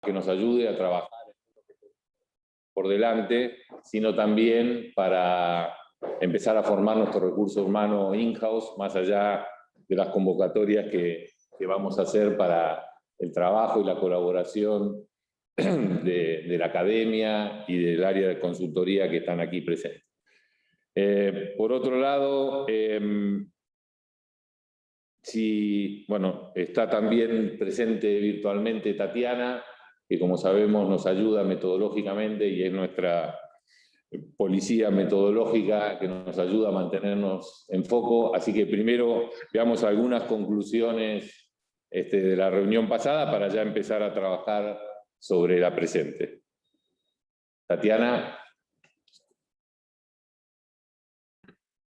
que nos ayude a trabajar por delante, sino también para empezar a formar nuestro recurso humano in-house, más allá de las convocatorias que vamos a hacer para el trabajo y la colaboración de la academia y del área de consultoría que están aquí presentes. Por otro lado, bueno, está también presente virtualmente Tatiana, que como sabemos nos ayuda metodológicamente y es nuestra policía metodológica que nos ayuda a mantenernos en foco. Así que primero veamos algunas conclusiones de la reunión pasada para ya empezar a trabajar sobre la presente. Tatiana.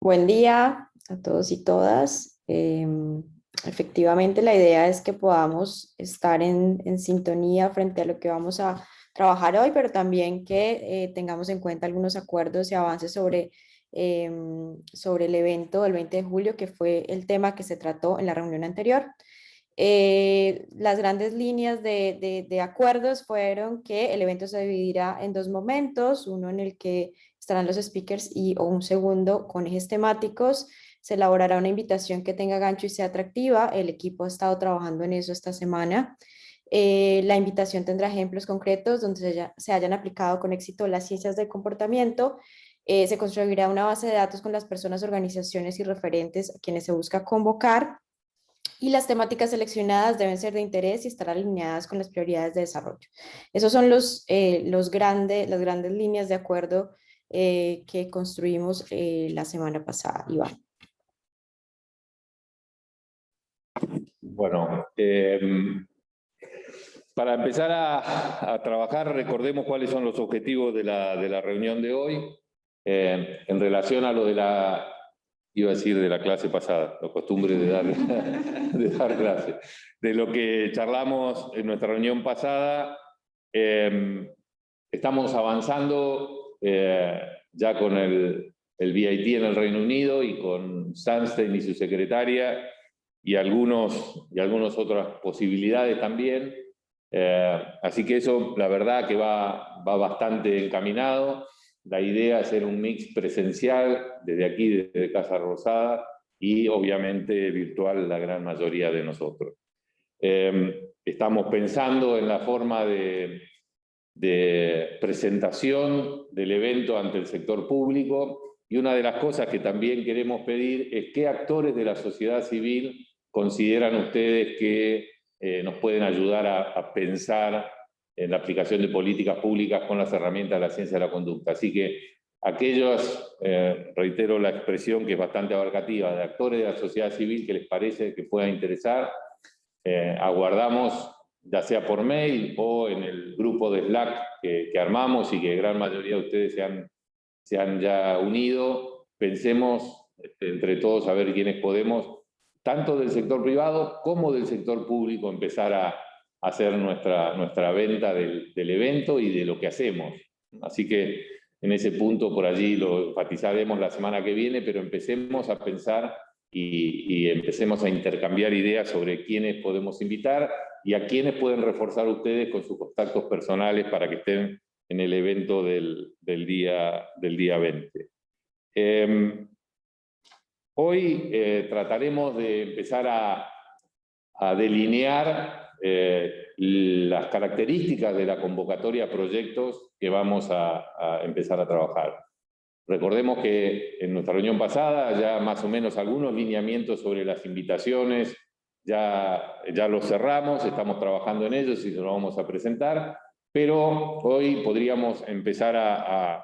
Buen día a todos y todas. Efectivamente, la idea es que podamos estar en sintonía frente a lo que vamos a trabajar hoy, pero también que tengamos en cuenta algunos acuerdos y avances sobre el evento del 20 de julio, que fue el tema que se trató en la reunión anterior. Las grandes líneas de acuerdos fueron que el evento se dividirá en dos momentos, uno en el que estarán los speakers y un segundo con ejes temáticos. Se elaborará una invitación que tenga gancho y sea atractiva. El equipo ha estado trabajando en eso esta semana. La invitación tendrá ejemplos concretos donde se hayan aplicado con éxito las ciencias del comportamiento. Se construirá una base de datos con las personas, organizaciones y referentes a quienes se busca convocar. Y las temáticas seleccionadas deben ser de interés y estar alineadas con las prioridades de desarrollo. Esos son las grandes líneas de acuerdo que construimos la semana pasada, Iván. Bueno, para empezar a trabajar, recordemos cuáles son los objetivos de la reunión de hoy en relación a lo de iba a decir de la clase pasada, la costumbre de dar clase. De lo que charlamos en nuestra reunión pasada, estamos avanzando ya con el BIT en el Reino Unido y con Sunstein y su secretaria y algunas otras posibilidades también. Así que eso, la verdad que va bastante encaminado. La idea es hacer un mix presencial desde aquí, desde Casa Rosada, y obviamente virtual la gran mayoría de nosotros. Estamos pensando en la forma de presentación del evento ante el sector público, y una de las cosas que también queremos pedir es qué actores de la sociedad civil consideran ustedes que nos pueden ayudar a pensar en la aplicación de políticas públicas con las herramientas de la ciencia de la conducta. Así que aquellos, reitero la expresión que es bastante abarcativa, de actores de la sociedad civil que les parece que pueda interesar, aguardamos, ya sea por mail o en el grupo de Slack que armamos y que gran mayoría de ustedes se han ya unido. Pensemos entre todos a ver quiénes podemos, tanto del sector privado como del sector público, empezar a hacer nuestra venta del evento y de lo que hacemos. Así que en ese punto por allí lo enfatizaremos la semana que viene, pero empecemos a pensar y empecemos a intercambiar ideas sobre quiénes podemos invitar y a quiénes pueden reforzar ustedes con sus contactos personales para que estén en el evento del día 20. Hoy trataremos de empezar a delinear las características de la convocatoria a proyectos que vamos a empezar a trabajar. Recordemos que en nuestra reunión pasada ya más o menos algunos lineamientos sobre las invitaciones ya los cerramos, estamos trabajando en ellos y se los vamos a presentar, pero hoy podríamos empezar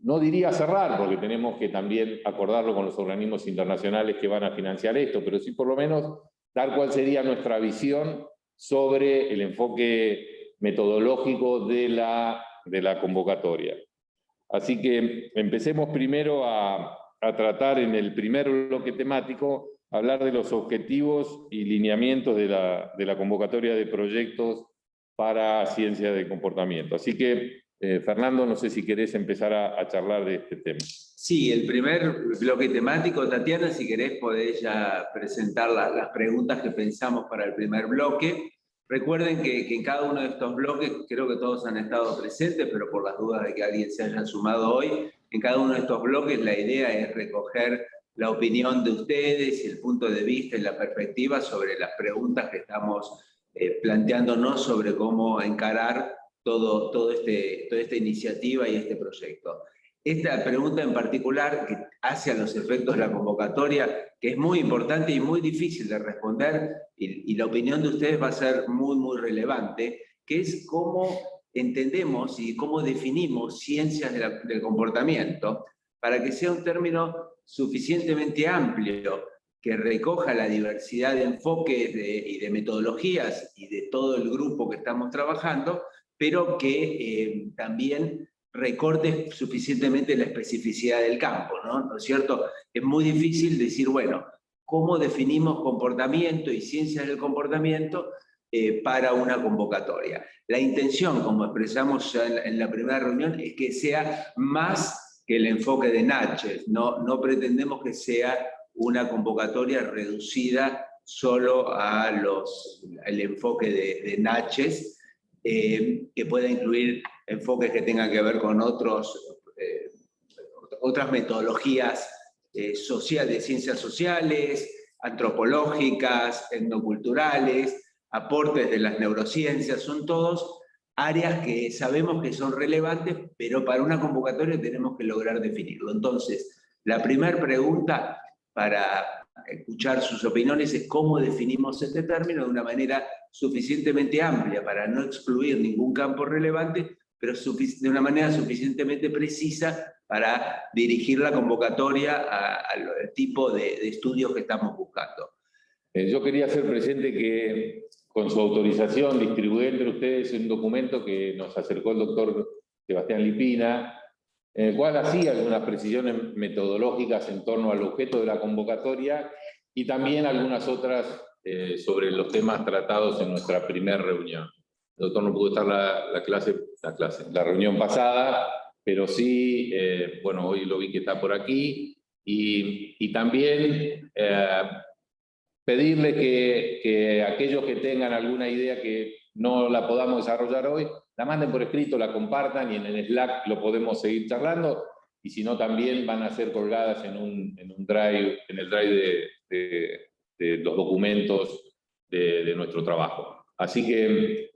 no diría cerrar, porque tenemos que también acordarlo con los organismos internacionales que van a financiar esto, pero sí por lo menos dar cuál sería nuestra visión sobre el enfoque metodológico de la convocatoria. Así que empecemos primero a tratar en el primer bloque temático, hablar de los objetivos y lineamientos de la convocatoria de proyectos para ciencia del comportamiento. Así que, Fernando, no sé si querés empezar a charlar de este tema. Sí, el primer bloque temático, Tatiana, si querés podés ya presentar las preguntas que pensamos para el primer bloque. Recuerden que en cada uno de estos bloques, creo que todos han estado presentes, pero por las dudas de que alguien se haya sumado hoy, en cada uno de estos bloques la idea es recoger la opinión de ustedes y el punto de vista y la perspectiva sobre las preguntas que estamos planteándonos sobre cómo encarar toda esta iniciativa y este proyecto. Esta pregunta en particular, que hace a los efectos de la convocatoria, que es muy importante y muy difícil de responder, y la opinión de ustedes va a ser muy, muy relevante, que es cómo entendemos y cómo definimos ciencias del comportamiento, para que sea un término suficientemente amplio, que recoja la diversidad de enfoques y de metodologías y de todo el grupo que estamos trabajando, pero que también recorte suficientemente la especificidad del campo, ¿no es cierto? Es muy difícil decir, bueno, ¿cómo definimos comportamiento y ciencias del comportamiento para una convocatoria? La intención, como expresamos ya en la primera reunión, es que sea más que el enfoque de Natchez. No pretendemos que sea una convocatoria reducida solo al enfoque de Natchez, que pueda incluir enfoques que tengan que ver con otras metodologías sociales, de ciencias sociales, antropológicas, etnoculturales, aportes de las neurociencias, son todos áreas que sabemos que son relevantes, pero para una convocatoria tenemos que lograr definirlo. Entonces, la primera pregunta para escuchar sus opiniones es cómo definimos este término de una manera suficientemente amplia para no excluir ningún campo relevante, pero de una manera suficientemente precisa para dirigir la convocatoria al tipo de estudios que estamos buscando. Yo quería hacer presente que, con su autorización, distribuí entre ustedes un documento que nos acercó el doctor Sebastián Lipina, en el cual hacía algunas precisiones metodológicas en torno al objeto de la convocatoria y también algunas otras sobre los temas tratados en nuestra primera reunión. El doctor no pudo estar la reunión pasada, pero sí, bueno, hoy lo vi que está por aquí, y también pedirle que aquellos que tengan alguna idea que no la podamos desarrollar hoy, la manden por escrito, la compartan y en el Slack lo podemos seguir charlando, y si no también van a ser colgadas en el drive de los documentos de nuestro trabajo. Así que,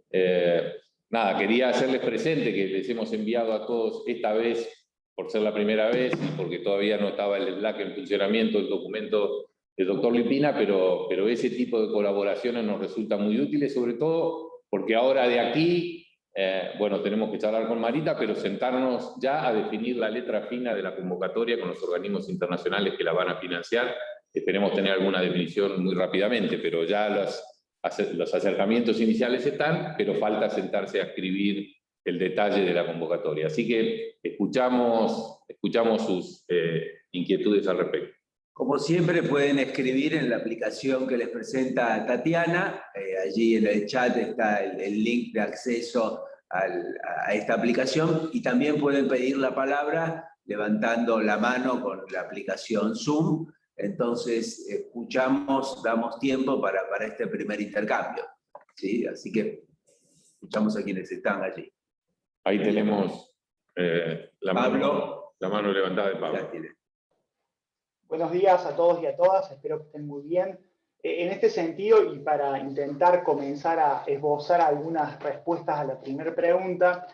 nada, quería hacerles presente que les hemos enviado a todos esta vez, por ser la primera vez y porque todavía no estaba el Slack en funcionamiento, el documento del doctor Lipina, pero ese tipo de colaboraciones nos resultan muy útiles, sobre todo porque ahora de aquí, bueno, tenemos que charlar con Marita, pero sentarnos ya a definir la letra fina de la convocatoria con los organismos internacionales que la van a financiar. Esperemos tener alguna definición muy rápidamente, pero ya los acercamientos iniciales están, pero falta sentarse a escribir el detalle de la convocatoria. Así que escuchamos sus inquietudes al respecto. Como siempre pueden escribir en la aplicación que les presenta Tatiana, allí en el chat está el link de acceso a esta aplicación, y también pueden pedir la palabra levantando la mano con la aplicación Zoom. Entonces damos tiempo para este primer intercambio, ¿sí? Así que escuchamos a quienes están allí. Ahí tenemos la mano levantada de Pablo. Buenos días a todos y a todas, espero que estén muy bien. En este sentido, y para intentar comenzar a esbozar algunas respuestas a la primera pregunta,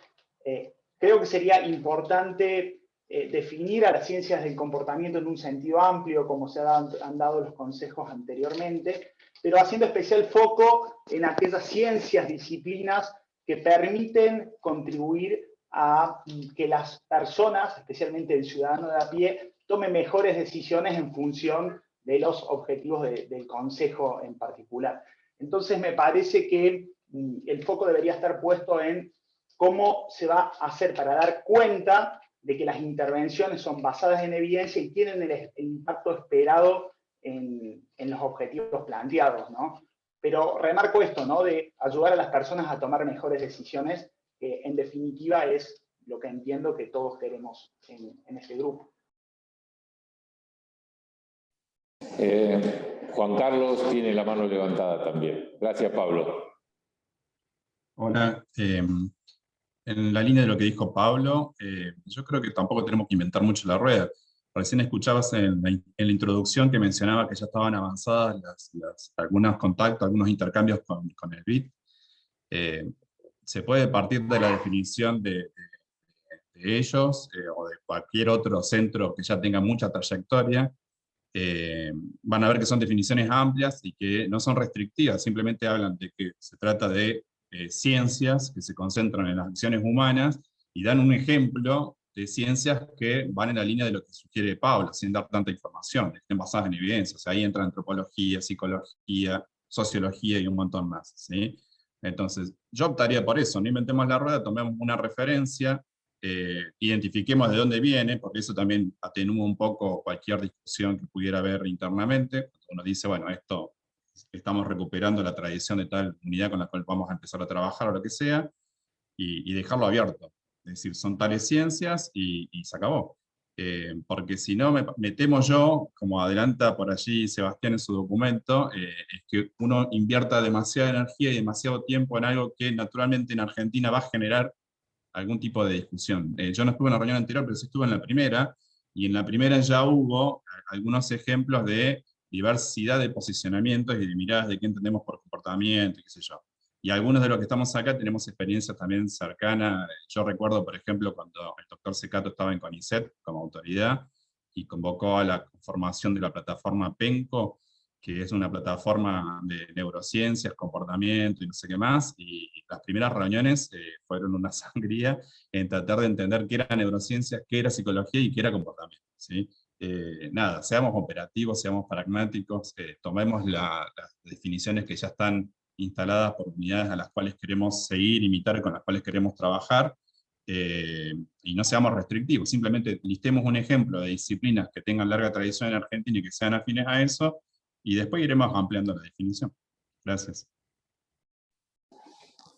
creo que sería importante definir a las ciencias del comportamiento en un sentido amplio, como se han dado los consejos anteriormente, pero haciendo especial foco en aquellas ciencias, disciplinas que permiten contribuir a que las personas, especialmente el ciudadano de a pie, tome mejores decisiones en función de los objetivos del Consejo en particular. Entonces me parece que el foco debería estar puesto en cómo se va a hacer para dar cuenta de que las intervenciones son basadas en evidencia y tienen el impacto esperado en los objetivos planteados, ¿no? Pero remarco esto, ¿no? De ayudar a las personas a tomar mejores decisiones, que en definitiva es lo que entiendo que todos queremos en este grupo. Juan Carlos tiene la mano levantada también. Gracias, Pablo. Hola, en la línea de lo que dijo Pablo, yo creo que tampoco tenemos que inventar mucho la rueda. Recién escuchabas en la introducción que mencionaba que ya estaban avanzadas algunos contactos, algunos intercambios con el BID. Se puede partir de la definición de ellos o de cualquier otro centro que ya tenga mucha trayectoria. Van a ver que son definiciones amplias y que no son restrictivas, simplemente hablan de que se trata de ciencias que se concentran en las acciones humanas y dan un ejemplo de ciencias que van en la línea de lo que sugiere Pablo, sin dar tanta información, que estén basadas en evidencia. O sea, ahí entra antropología, psicología, sociología y un montón más, ¿sí? Entonces, yo optaría por eso, no inventemos la rueda, tomemos una referencia, identifiquemos de dónde viene, porque eso también atenúa un poco cualquier discusión que pudiera haber internamente. Uno dice, bueno, esto estamos recuperando la tradición de tal unidad con la cual vamos a empezar a trabajar o lo que sea, y dejarlo abierto. Es decir, son tales ciencias y se acabó. Porque si no, me temo yo, como adelanta por allí Sebastián en su documento, es que uno invierta demasiada energía y demasiado tiempo en algo que naturalmente en Argentina va a generar algún tipo de discusión. Yo no estuve en la reunión anterior, pero sí estuve en la primera, y en la primera ya hubo algunos ejemplos de diversidad de posicionamientos y de miradas de qué entendemos por comportamiento, y qué sé yo. Y algunos de los que estamos acá tenemos experiencias también cercanas. Yo recuerdo, por ejemplo, cuando el doctor Secato estaba en CONICET como autoridad y convocó a la formación de la plataforma PENCO, que es una plataforma de neurociencias, comportamiento y no sé qué más, y las primeras reuniones fueron una sangría en tratar de entender qué era neurociencias, qué era psicología y qué era comportamiento, ¿sí? Nada, seamos operativos, seamos pragmáticos, tomemos las definiciones que ya están instaladas por unidades a las cuales queremos seguir, imitar, con las cuales queremos trabajar, y no seamos restrictivos, simplemente listemos un ejemplo de disciplinas que tengan larga tradición en Argentina y que sean afines a eso, y después iremos ampliando la definición. Gracias.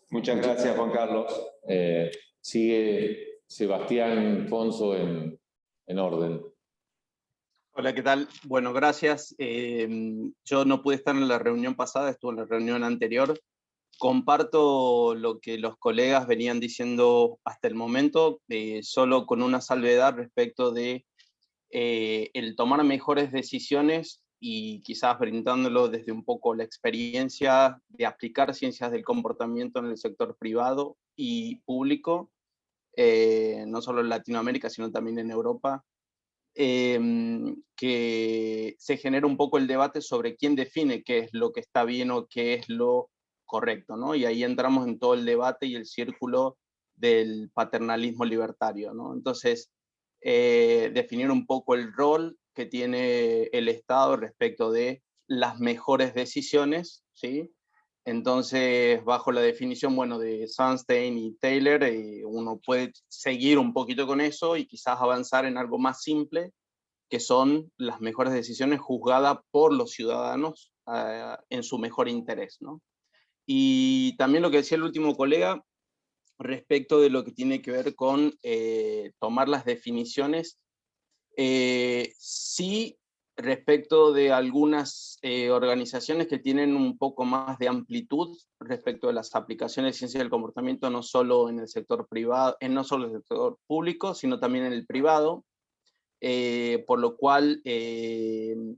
Muchas gracias, Juan Carlos. Sigue Sebastián Fonso en orden. Hola, ¿qué tal? Bueno, gracias. Yo no pude estar en la reunión pasada, estuve en la reunión anterior. Comparto lo que los colegas venían diciendo hasta el momento, solo con una salvedad respecto de el tomar mejores decisiones y quizás brindándolo desde un poco la experiencia de aplicar ciencias del comportamiento en el sector privado y público, no solo en Latinoamérica, sino también en Europa. Que se genera un poco el debate sobre quién define qué es lo que está bien o qué es lo correcto, ¿no? Y ahí entramos en todo el debate y el círculo del paternalismo libertario, ¿no? Entonces, definir un poco el rol que tiene el Estado respecto de las mejores decisiones, ¿sí? Entonces, bajo la definición, bueno, de Sunstein y Taylor, uno puede seguir un poquito con eso y quizás avanzar en algo más simple, que son las mejores decisiones juzgadas por los ciudadanos en su mejor interés, ¿no? Y también lo que decía el último colega respecto de lo que tiene que ver con tomar las definiciones, sí, respecto de algunas organizaciones que tienen un poco más de amplitud respecto de las aplicaciones de ciencia del comportamiento, no solo en el sector privado, no solo en el sector público, sino también en el privado, por lo cual el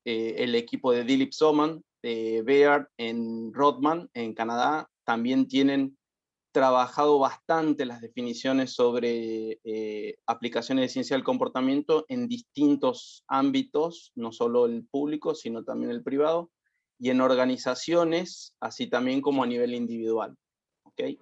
equipo de Dilip Soman, de Baird en Rodman, en Canadá, también tienen trabajado bastante las definiciones sobre aplicaciones de ciencia del comportamiento en distintos ámbitos, no solo el público, sino también el privado, y en organizaciones, así también como a nivel individual. ¿Okay?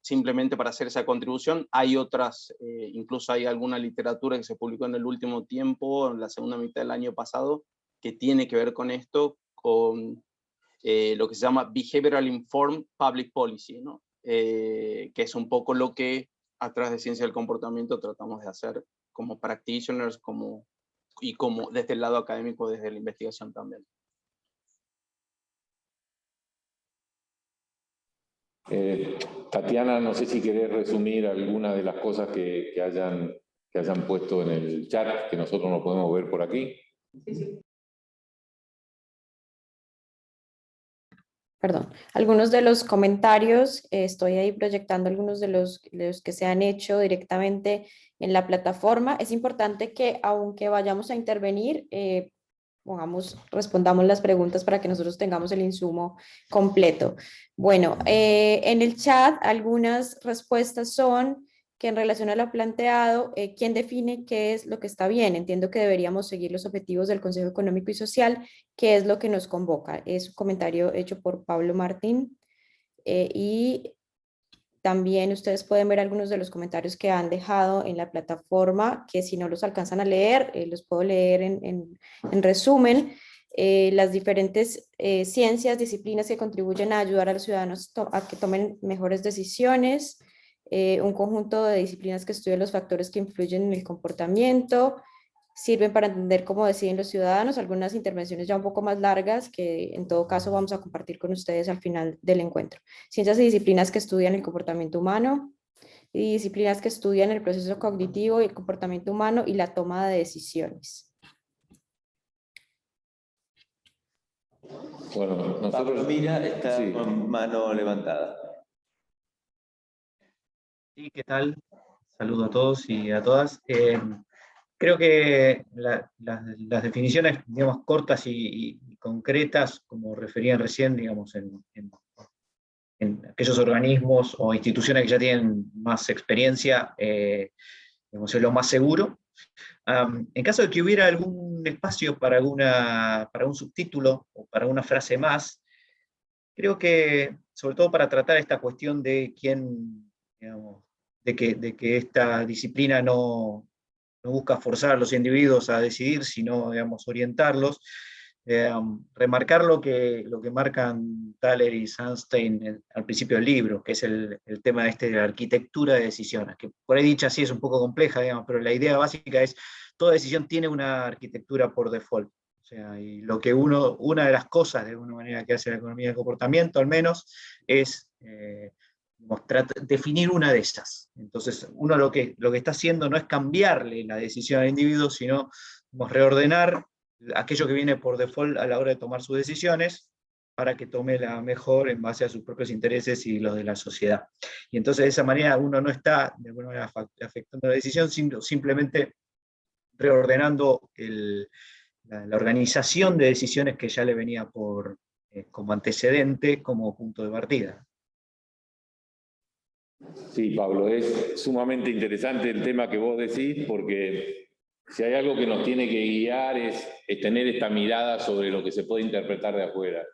Simplemente para hacer esa contribución, hay otras, incluso hay alguna literatura que se publicó en el último tiempo, en la segunda mitad del año pasado, que tiene que ver con esto, con lo que se llama Behavioral Informed Public Policy, ¿no? Que es un poco lo que a través de ciencia del comportamiento tratamos de hacer como practitioners y como desde el lado académico, desde la investigación también. Tatiana, no sé si querés resumir alguna de las cosas que hayan puesto en el chat, que nosotros no podemos ver por aquí. Sí, sí. perdón, algunos de los comentarios, estoy ahí proyectando algunos de los que se han hecho directamente en la plataforma. Es importante que, aunque vayamos a intervenir, respondamos las preguntas para que nosotros tengamos el insumo completo. Bueno, en el chat algunas respuestas son que en relación a lo planteado, ¿quién define qué es lo que está bien? Entiendo que deberíamos seguir los objetivos del Consejo Económico y Social, ¿qué es lo que nos convoca? Es un comentario hecho por Pablo Martín y también ustedes pueden ver algunos de los comentarios que han dejado en la plataforma, que si no los alcanzan a leer, los puedo leer en resumen. Las diferentes ciencias, disciplinas que contribuyen a ayudar a los ciudadanos a que tomen mejores decisiones, un conjunto de disciplinas que estudian los factores que influyen en el comportamiento, sirven para entender cómo deciden los ciudadanos, algunas intervenciones ya un poco más largas que en todo caso vamos a compartir con ustedes al final del encuentro. Ciencias y disciplinas que estudian el comportamiento humano y disciplinas que estudian el proceso cognitivo y el comportamiento humano y la toma de decisiones. Bueno, nosotros... Pablo Mira está Sí. con mano levantada. Sí, ¿qué tal? Saludo a todos y a todas. Creo que las definiciones, digamos, cortas y concretas, como referían recién, digamos, en aquellos organismos o instituciones que ya tienen más experiencia, digamos, es lo más seguro. En caso de que hubiera algún espacio para un subtítulo o para una frase más, creo que, sobre todo para tratar esta cuestión de quién, digamos, de que esta disciplina no busca forzar a los individuos a decidir, sino, digamos, orientarlos, remarcar lo que marcan Thaler y Sunstein al principio del libro, que es el tema de la arquitectura de decisiones, que por ahí dicha así es un poco compleja, digamos, pero la idea básica es, toda decisión tiene una arquitectura por default. O sea, y lo que una de las cosas, de alguna manera, que hace la economía del comportamiento, al menos, es definir una de esas. Entonces, uno lo que está haciendo no es cambiarle la decisión al individuo, sino reordenar aquello que viene por default a la hora de tomar sus decisiones, para que tome la mejor en base a sus propios intereses y los de la sociedad. Y entonces, de esa manera, uno no está, de alguna manera, afectando la decisión, sino simplemente reordenando la organización de decisiones que ya le venía como antecedente, como punto de partida. Sí, Pablo, es sumamente interesante el tema que vos decís, porque si hay algo que nos tiene que guiar es tener esta mirada sobre lo que se puede interpretar de afuera.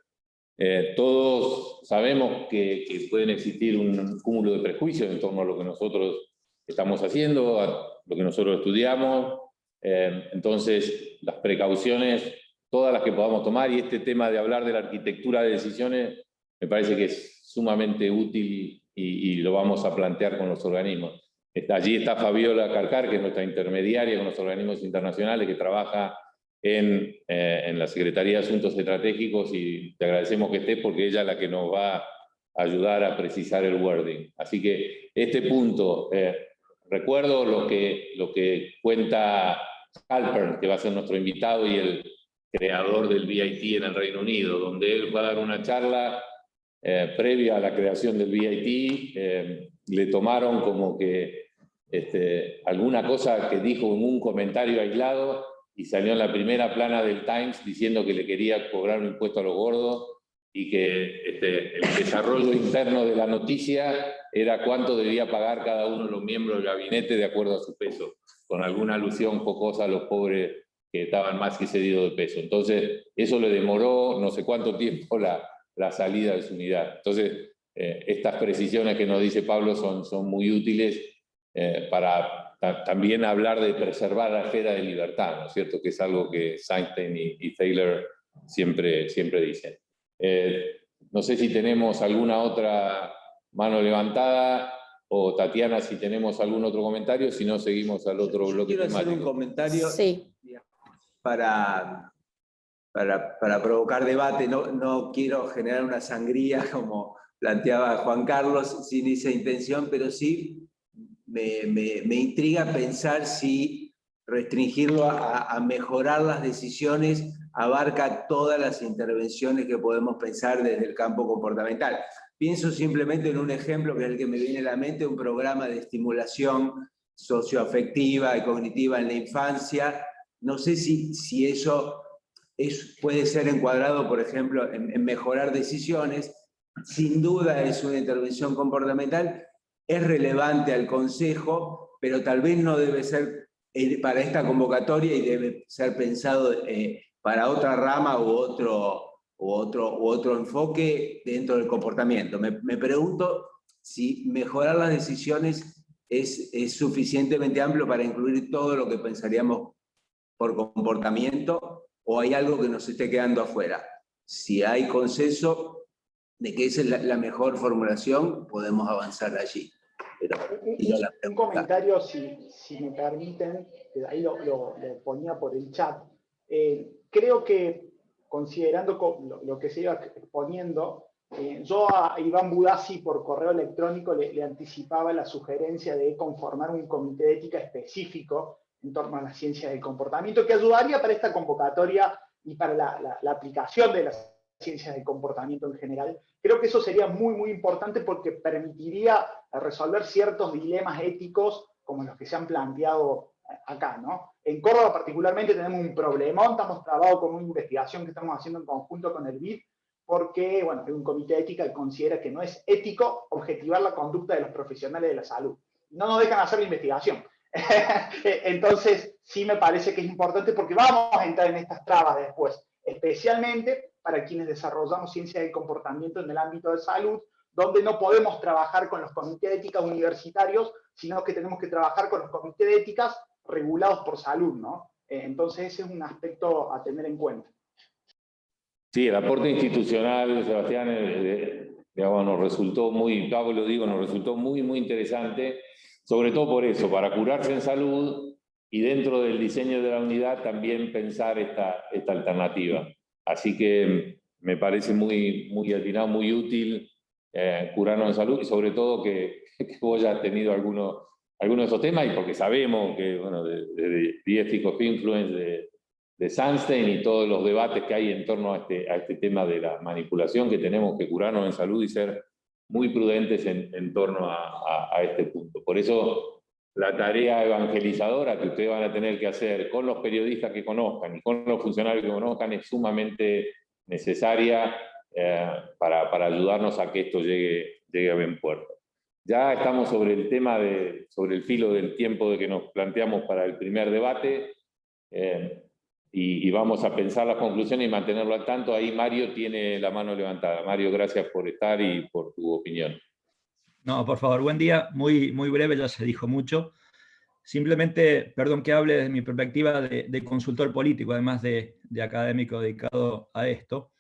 Todos sabemos que pueden existir un cúmulo de prejuicios en torno a lo que nosotros estamos haciendo, a lo que nosotros estudiamos. Entonces, las precauciones, todas las que podamos tomar, y este tema de hablar de la arquitectura de decisiones, me parece que es sumamente útil y lo vamos a plantear con los organismos. Allí está Fabiola Carcar, que es nuestra intermediaria con los organismos internacionales, que trabaja en la Secretaría de Asuntos Estratégicos, y te agradecemos que estés porque ella es la que nos va a ayudar a precisar el wording. Así que este punto, recuerdo lo que cuenta Halpern, que va a ser nuestro invitado y el creador del BIT en el Reino Unido, donde él va a dar una charla previa a la creación del BIT. Le tomaron como que alguna cosa que dijo en un comentario aislado y salió en la primera plana del Times diciendo que le quería cobrar un impuesto a los gordos, y que el desarrollo interno de la noticia era cuánto debía pagar cada uno de los miembros del gabinete de acuerdo a su peso, con alguna alusión jocosa a los pobres que estaban más que cedidos de peso. Entonces, eso le demoró no sé cuánto tiempo la salida de su unidad. Entonces, estas precisiones que nos dice Pablo son muy útiles para también hablar de preservar la esfera de libertad, ¿no es cierto? Que es algo que Sunstein y Thaler siempre dicen. No sé si tenemos alguna otra mano levantada, o Tatiana, si tenemos algún otro comentario, si no seguimos al otro bloque temático. Quiero hacer un comentario para provocar debate. No quiero generar una sangría como planteaba Juan Carlos sin esa intención, pero sí me intriga pensar si restringirlo a mejorar las decisiones abarca todas las intervenciones que podemos pensar desde el campo comportamental. Pienso simplemente en un ejemplo que es el que me viene a la mente, un programa de estimulación socioafectiva y cognitiva en la infancia. No sé si eso puede ser encuadrado, por ejemplo, en mejorar decisiones. Sin duda es una intervención comportamental, es relevante al Consejo, pero tal vez no debe ser para esta convocatoria y debe ser pensado para otra rama u otro enfoque dentro del comportamiento. Me pregunto si mejorar las decisiones es suficientemente amplio para incluir todo lo que pensaríamos por comportamiento, o hay algo que nos esté quedando afuera. Si hay consenso de que esa es la mejor formulación, podemos avanzar allí. Pero, un comentario, si me permiten, ahí lo ponía por el chat. Creo que, considerando lo que se iba exponiendo, yo a Iván Budassi por correo electrónico le anticipaba la sugerencia de conformar un comité de ética específico en torno a las ciencias del comportamiento, que ayudaría para esta convocatoria y para la aplicación de las ciencias del comportamiento en general. Creo que eso sería muy, muy importante porque permitiría resolver ciertos dilemas éticos como los que se han planteado acá, ¿no? En Córdoba particularmente tenemos un problemón, estamos trabados con una investigación que estamos haciendo en conjunto con el BID, porque, bueno, hay un comité de ética que considera que no es ético objetivar la conducta de los profesionales de la salud. No nos dejan hacer la investigación. Entonces, sí me parece que es importante porque vamos a entrar en estas trabas después, especialmente para quienes desarrollamos ciencia del comportamiento en el ámbito de salud, donde no podemos trabajar con los comités de ética universitarios, sino que tenemos que trabajar con los comités de éticas regulados por salud, ¿no? Entonces, ese es un aspecto a tener en cuenta. Sí, el aporte institucional, Sebastián, digamos, nos resultó nos resultó muy, muy interesante, sobre todo por eso, para curarse en salud y dentro del diseño de la unidad también pensar esta alternativa. Así que me parece muy atinado, muy útil curarnos en salud y sobre todo que vos hayas tenido algunos de esos temas y porque sabemos que, bueno, de The Ethic of Influence, de Sunstein y todos los debates que hay en torno a este tema de la manipulación, que tenemos que curarnos en salud y ser muy prudentes en torno a este punto. Por eso la tarea evangelizadora que ustedes van a tener que hacer con los periodistas que conozcan y con los funcionarios que conozcan es sumamente necesaria para ayudarnos a que esto llegue a buen puerto. Ya estamos sobre el tema, sobre el filo del tiempo de que nos planteamos para el primer debate. Y vamos a pensar las conclusiones y mantenerlo al tanto. Ahí Mario tiene la mano levantada. Mario, gracias por estar y por tu opinión. No, por favor, buen día. Muy breve, ya se dijo mucho. Simplemente, perdón que hable desde mi perspectiva de consultor político, además de académico dedicado a esto.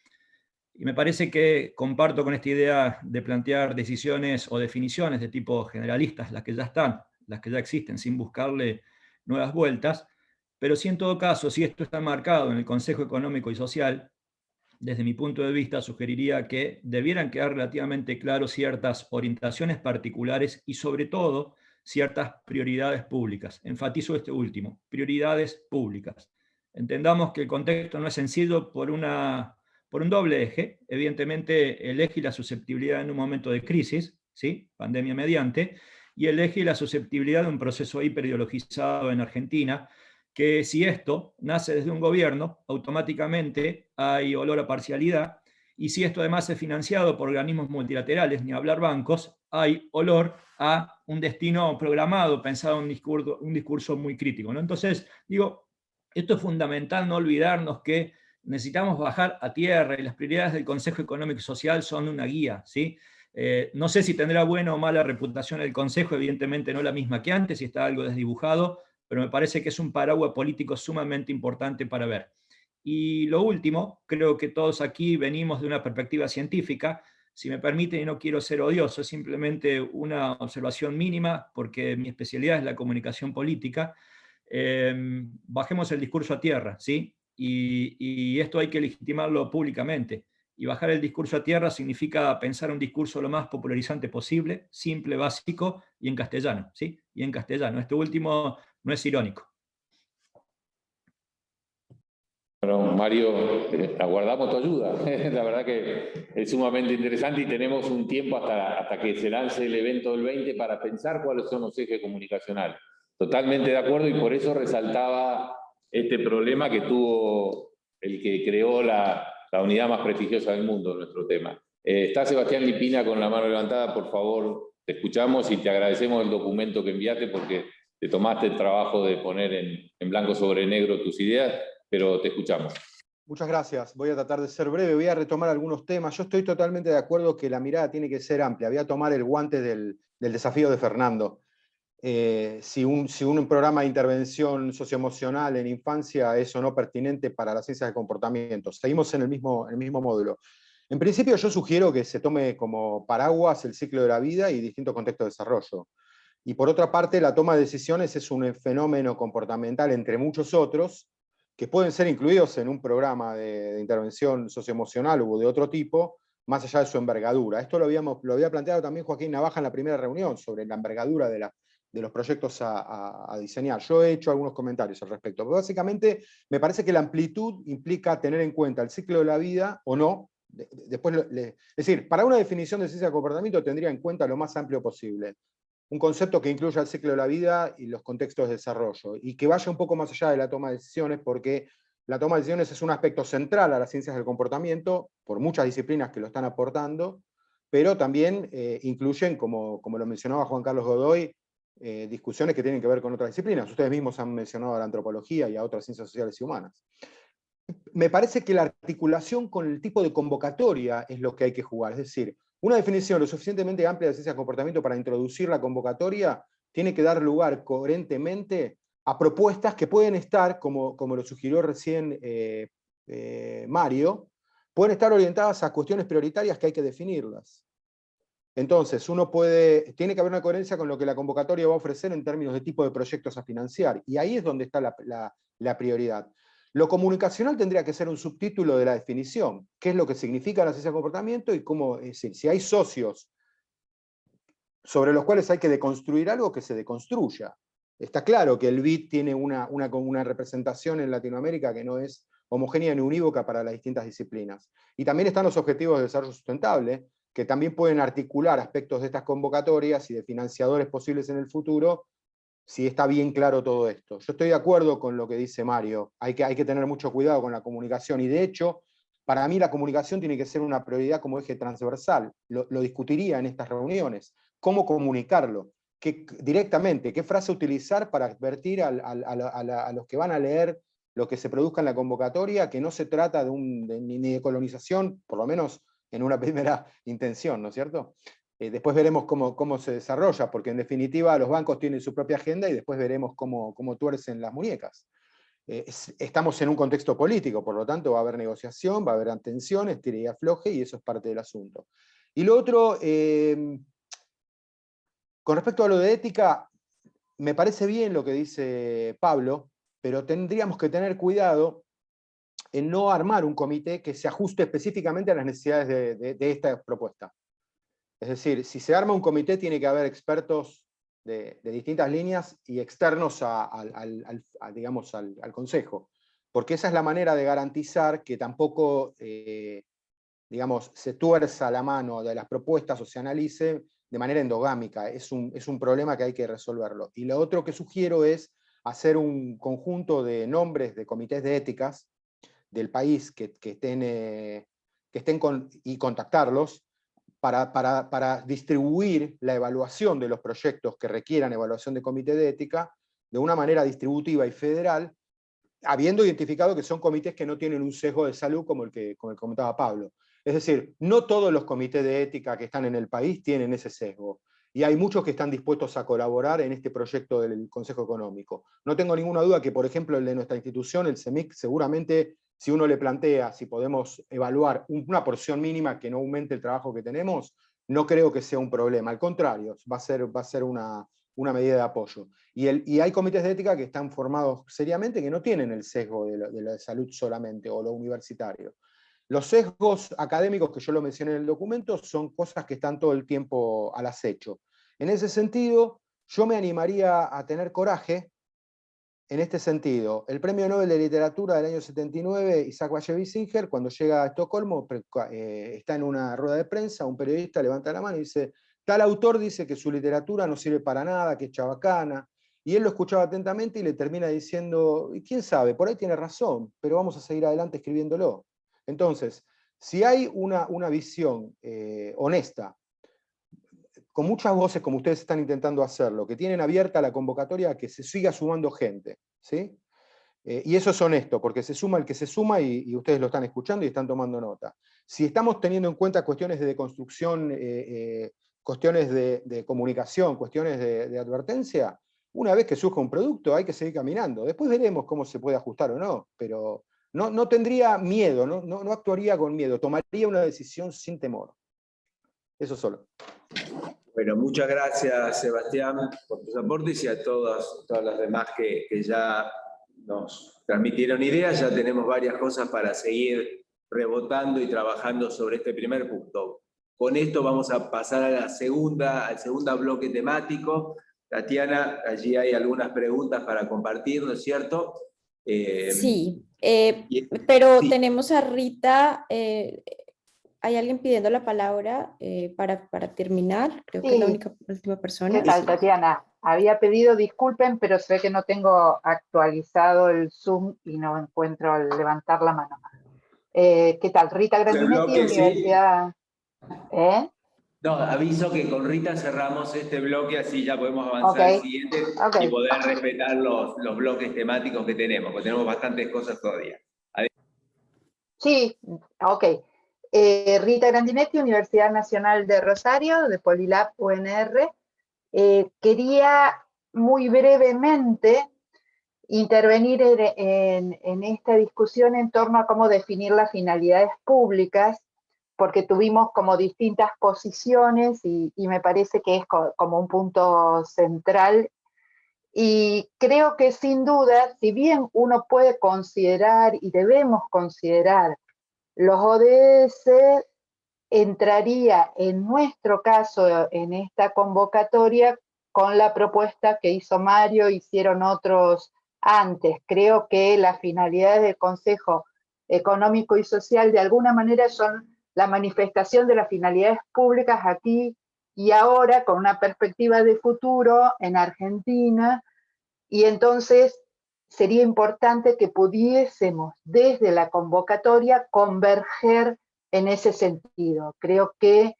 Y me parece que comparto con esta idea de plantear decisiones o definiciones de tipo generalistas, las que ya están, las que ya existen, sin buscarle nuevas vueltas. Pero sí, en todo caso, si esto está marcado en el Consejo Económico y Social, desde mi punto de vista sugeriría que debieran quedar relativamente claros ciertas orientaciones particulares y sobre todo ciertas prioridades públicas. Enfatizo este último, prioridades públicas. Entendamos que el contexto no es sencillo por un doble eje. Evidentemente el eje y la susceptibilidad en un momento de crisis, ¿sí? Pandemia mediante, y el eje y la susceptibilidad de un proceso hiperideologizado en Argentina, que si esto nace desde un gobierno, automáticamente hay olor a parcialidad, y si esto además es financiado por organismos multilaterales, ni hablar bancos, hay olor a un destino programado, pensado en un discurso muy crítico, ¿no? Entonces, digo, esto es fundamental, no olvidarnos que necesitamos bajar a tierra y las prioridades del Consejo Económico y Social son una guía, ¿sí? No sé si tendrá buena o mala reputación el Consejo, evidentemente no la misma que antes, si está algo desdibujado, pero me parece que es un paraguas político sumamente importante para ver. Y lo último, creo que todos aquí venimos de una perspectiva científica. Si me permiten, y no quiero ser odioso, simplemente una observación mínima, porque mi especialidad es la comunicación política. Bajemos el discurso a tierra, ¿sí? Y esto hay que legitimarlo públicamente. Y bajar el discurso a tierra significa pensar un discurso lo más popularizante posible, simple, básico y en castellano, ¿sí? Y en castellano. Este último no es irónico. Bueno, Mario, aguardamos tu ayuda. La verdad que es sumamente interesante y tenemos un tiempo hasta que se lance el evento del 20 para pensar cuáles son los ejes comunicacionales. Totalmente de acuerdo y por eso resaltaba este problema que tuvo el que creó la unidad más prestigiosa del mundo, nuestro tema. Está Sebastián Lipina con la mano levantada, por favor, te escuchamos y te agradecemos el documento que enviaste porque te tomaste el trabajo de poner en blanco sobre negro tus ideas, pero te escuchamos. Muchas gracias. Voy a tratar de ser breve. Voy a retomar algunos temas. Yo estoy totalmente de acuerdo que la mirada tiene que ser amplia. Voy a tomar el guante del desafío de Fernando. Si un programa de intervención socioemocional en infancia es o no pertinente para las ciencias del comportamiento. Seguimos en el mismo módulo. En principio yo sugiero que se tome como paraguas el ciclo de la vida y distintos contextos de desarrollo. Y por otra parte, la toma de decisiones es un fenómeno comportamental entre muchos otros, que pueden ser incluidos en un programa de intervención socioemocional o de otro tipo, más allá de su envergadura. Esto lo había planteado también Joaquín Navaja en la primera reunión, sobre la envergadura de los proyectos a diseñar. Yo he hecho algunos comentarios al respecto. Pero básicamente, me parece que la amplitud implica tener en cuenta el ciclo de la vida o no. Es decir, para una definición de ciencia del comportamiento tendría en cuenta lo más amplio posible un concepto que incluya el ciclo de la vida y los contextos de desarrollo, y que vaya un poco más allá de la toma de decisiones, porque la toma de decisiones es un aspecto central a las ciencias del comportamiento, por muchas disciplinas que lo están aportando, pero también incluyen, como lo mencionaba Juan Carlos Godoy, discusiones que tienen que ver con otras disciplinas. Ustedes mismos han mencionado a la antropología y a otras ciencias sociales y humanas. Me parece que la articulación con el tipo de convocatoria es lo que hay que jugar, es decir, una definición lo suficientemente amplia de ciencia del comportamiento para introducir la convocatoria tiene que dar lugar coherentemente a propuestas que pueden estar, como lo sugirió recién Mario, pueden estar orientadas a cuestiones prioritarias que hay que definirlas. Entonces, tiene que haber una coherencia con lo que la convocatoria va a ofrecer en términos de tipo de proyectos a financiar, y ahí es donde está la prioridad. Lo comunicacional tendría que ser un subtítulo de la definición, qué es lo que significa la ciencia del comportamiento y cómo, es decir, si hay socios sobre los cuales hay que deconstruir algo, que se deconstruya. Está claro que el BID tiene una representación en Latinoamérica que no es homogénea ni unívoca para las distintas disciplinas. Y también están los objetivos de desarrollo sustentable, que también pueden articular aspectos de estas convocatorias y de financiadores posibles en el futuro, si está bien claro todo esto. Yo estoy de acuerdo con lo que dice Mario, hay que tener mucho cuidado con la comunicación, y de hecho, para mí la comunicación tiene que ser una prioridad como eje transversal, lo discutiría en estas reuniones, cómo comunicarlo, directamente, qué frase utilizar para advertir a los que van a leer lo que se produzca en la convocatoria, que no se trata ni de colonización, por lo menos en una primera intención, ¿no es cierto? Después veremos cómo se desarrolla, porque en definitiva los bancos tienen su propia agenda y después veremos cómo tuercen las muñecas. Estamos en un contexto político, por lo tanto va a haber negociación, va a haber tensiones, tire y afloje, y eso es parte del asunto. Y lo otro, con respecto a lo de ética, me parece bien lo que dice Pablo, pero tendríamos que tener cuidado en no armar un comité que se ajuste específicamente a las necesidades de esta propuesta. Es decir, si se arma un comité tiene que haber expertos de distintas líneas y externos digamos, al Consejo, porque esa es la manera de garantizar que tampoco digamos, se tuerza la mano de las propuestas o se analice de manera endogámica. Es un problema que hay que resolverlo. Y lo otro que sugiero es hacer un conjunto de nombres de comités de éticas del país que estén y contactarlos, para distribuir la evaluación de los proyectos que requieran evaluación de comité de ética de una manera distributiva y federal, habiendo identificado que son comités que no tienen un sesgo de salud como el que comentaba Pablo. Es decir, no todos los comités de ética que están en el país tienen ese sesgo, y hay muchos que están dispuestos a colaborar en este proyecto del Consejo Económico. No tengo ninguna duda que, por ejemplo, el de nuestra institución, el CEMIC, seguramente, si uno le plantea si podemos evaluar una porción mínima que no aumente el trabajo que tenemos, no creo que sea un problema. Al contrario, va a ser una medida de apoyo. Y hay comités de ética que están formados seriamente, que no tienen el sesgo de la salud solamente, o lo universitario. Los sesgos académicos, que yo lo mencioné en el documento, son cosas que están todo el tiempo al acecho. En ese sentido, yo me animaría a tener coraje en este sentido, el Premio Nobel de Literatura del año 79, Isaac Bashevis-Singer, cuando llega a Estocolmo, está en una rueda de prensa, un periodista levanta la mano y dice, tal autor dice que su literatura no sirve para nada, que es chabacana, y él lo escuchaba atentamente y le termina diciendo, y quién sabe, por ahí tiene razón, pero vamos a seguir adelante escribiéndolo. Entonces, si hay una visión honesta, con muchas voces como ustedes están intentando hacerlo, que tienen abierta la convocatoria a que se siga sumando gente, ¿sí? Y eso es honesto, porque se suma el que se suma y ustedes lo están escuchando y están tomando nota. Si estamos teniendo en cuenta cuestiones de deconstrucción, cuestiones de comunicación, cuestiones de advertencia, una vez que surja un producto hay que seguir caminando. Después veremos cómo se puede ajustar o no, pero no tendría miedo, no actuaría con miedo, tomaría una decisión sin temor. Eso solo. Bueno, muchas gracias, Sebastián, por tus aportes y a todas las demás que ya nos transmitieron ideas. Ya tenemos varias cosas para seguir rebotando y trabajando sobre este primer punto. Con esto vamos a pasar a al segundo bloque temático. Tatiana, allí hay algunas preguntas para compartir, ¿no es cierto? Sí, pero sí. tenemos a Rita. ¿Hay alguien pidiendo la palabra para terminar? Creo que es la última persona. ¿Qué tal, Sí. Tatiana? Había pedido disculpen, pero sé que no tengo actualizado el Zoom y no encuentro al levantar la mano. ¿Qué tal? Rita Grandinetti, Universidad... ¿Eh? No, aviso que con Rita cerramos este bloque, así ya podemos avanzar al siguiente y poder respetar los bloques temáticos que tenemos, porque tenemos bastantes cosas todavía. Sí, ok. Rita Grandinetti, Universidad Nacional de Rosario, de Polilab UNR. Quería muy brevemente intervenir en esta discusión en torno a cómo definir las finalidades públicas, porque tuvimos como distintas posiciones y me parece que es como un punto central. Y creo que sin duda, si bien uno puede considerar y debemos considerar los ODS, entraría en nuestro caso en esta convocatoria con la propuesta que hizo Mario, hicieron otros antes. Creo que las finalidades del Consejo Económico y Social de alguna manera son la manifestación de las finalidades públicas aquí y ahora con una perspectiva de futuro en Argentina, y entonces sería importante que pudiésemos desde la convocatoria converger en ese sentido. Creo que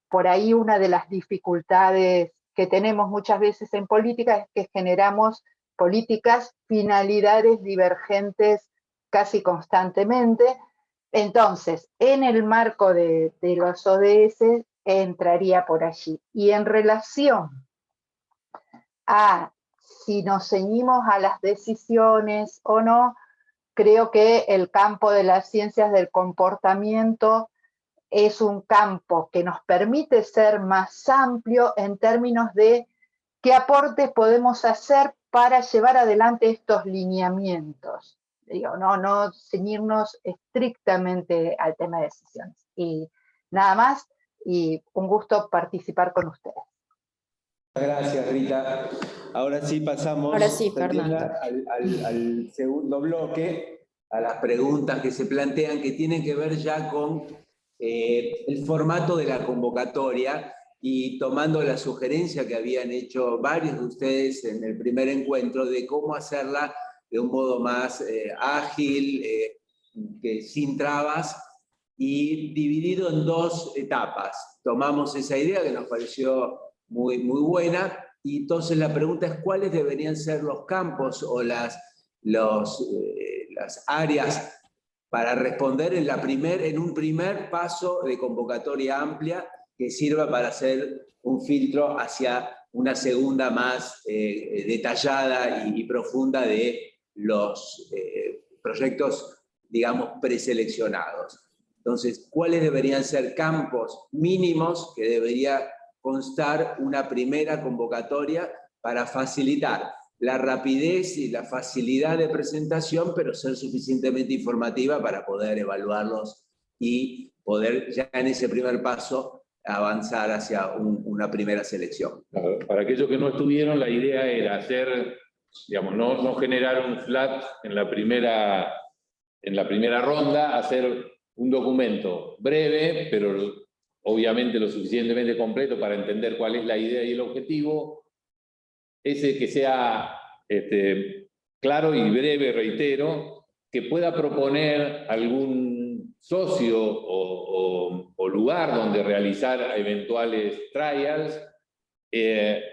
por ahí una de las dificultades que tenemos muchas veces en política es que generamos políticas, finalidades divergentes casi constantemente. Entonces, en el marco de los ODS entraría por allí. Y en relación a si nos ceñimos a las decisiones o no, creo que el campo de las ciencias del comportamiento es un campo que nos permite ser más amplio en términos de qué aportes podemos hacer para llevar adelante estos lineamientos. Digo, no ceñirnos estrictamente al tema de decisiones. Y nada más, y un gusto participar con ustedes. Gracias, Rita. Ahora sí pasamos al segundo bloque, a las preguntas que se plantean, que tienen que ver ya con el formato de la convocatoria y tomando la sugerencia que habían hecho varios de ustedes en el primer encuentro de cómo hacerla de un modo más ágil, que sin trabas, y dividido en dos etapas. Tomamos esa idea que nos pareció muy buena, y entonces la pregunta es cuáles deberían ser los campos o las áreas para responder en un primer paso de convocatoria amplia que sirva para hacer un filtro hacia una segunda más detallada y profunda de los proyectos, digamos, preseleccionados. Entonces, ¿cuáles deberían ser campos mínimos que debería constar una primera convocatoria para facilitar la rapidez y la facilidad de presentación, pero ser suficientemente informativa para poder evaluarlos y poder ya en ese primer paso avanzar hacia una primera selección? Para aquellos que no estuvieron, la idea era hacer digamos, no generar un flat en la primera ronda, hacer un documento breve, pero obviamente lo suficientemente completo para entender cuál es la idea y el objetivo, ese que sea claro y breve, reitero, que pueda proponer algún socio o lugar donde realizar eventuales trials,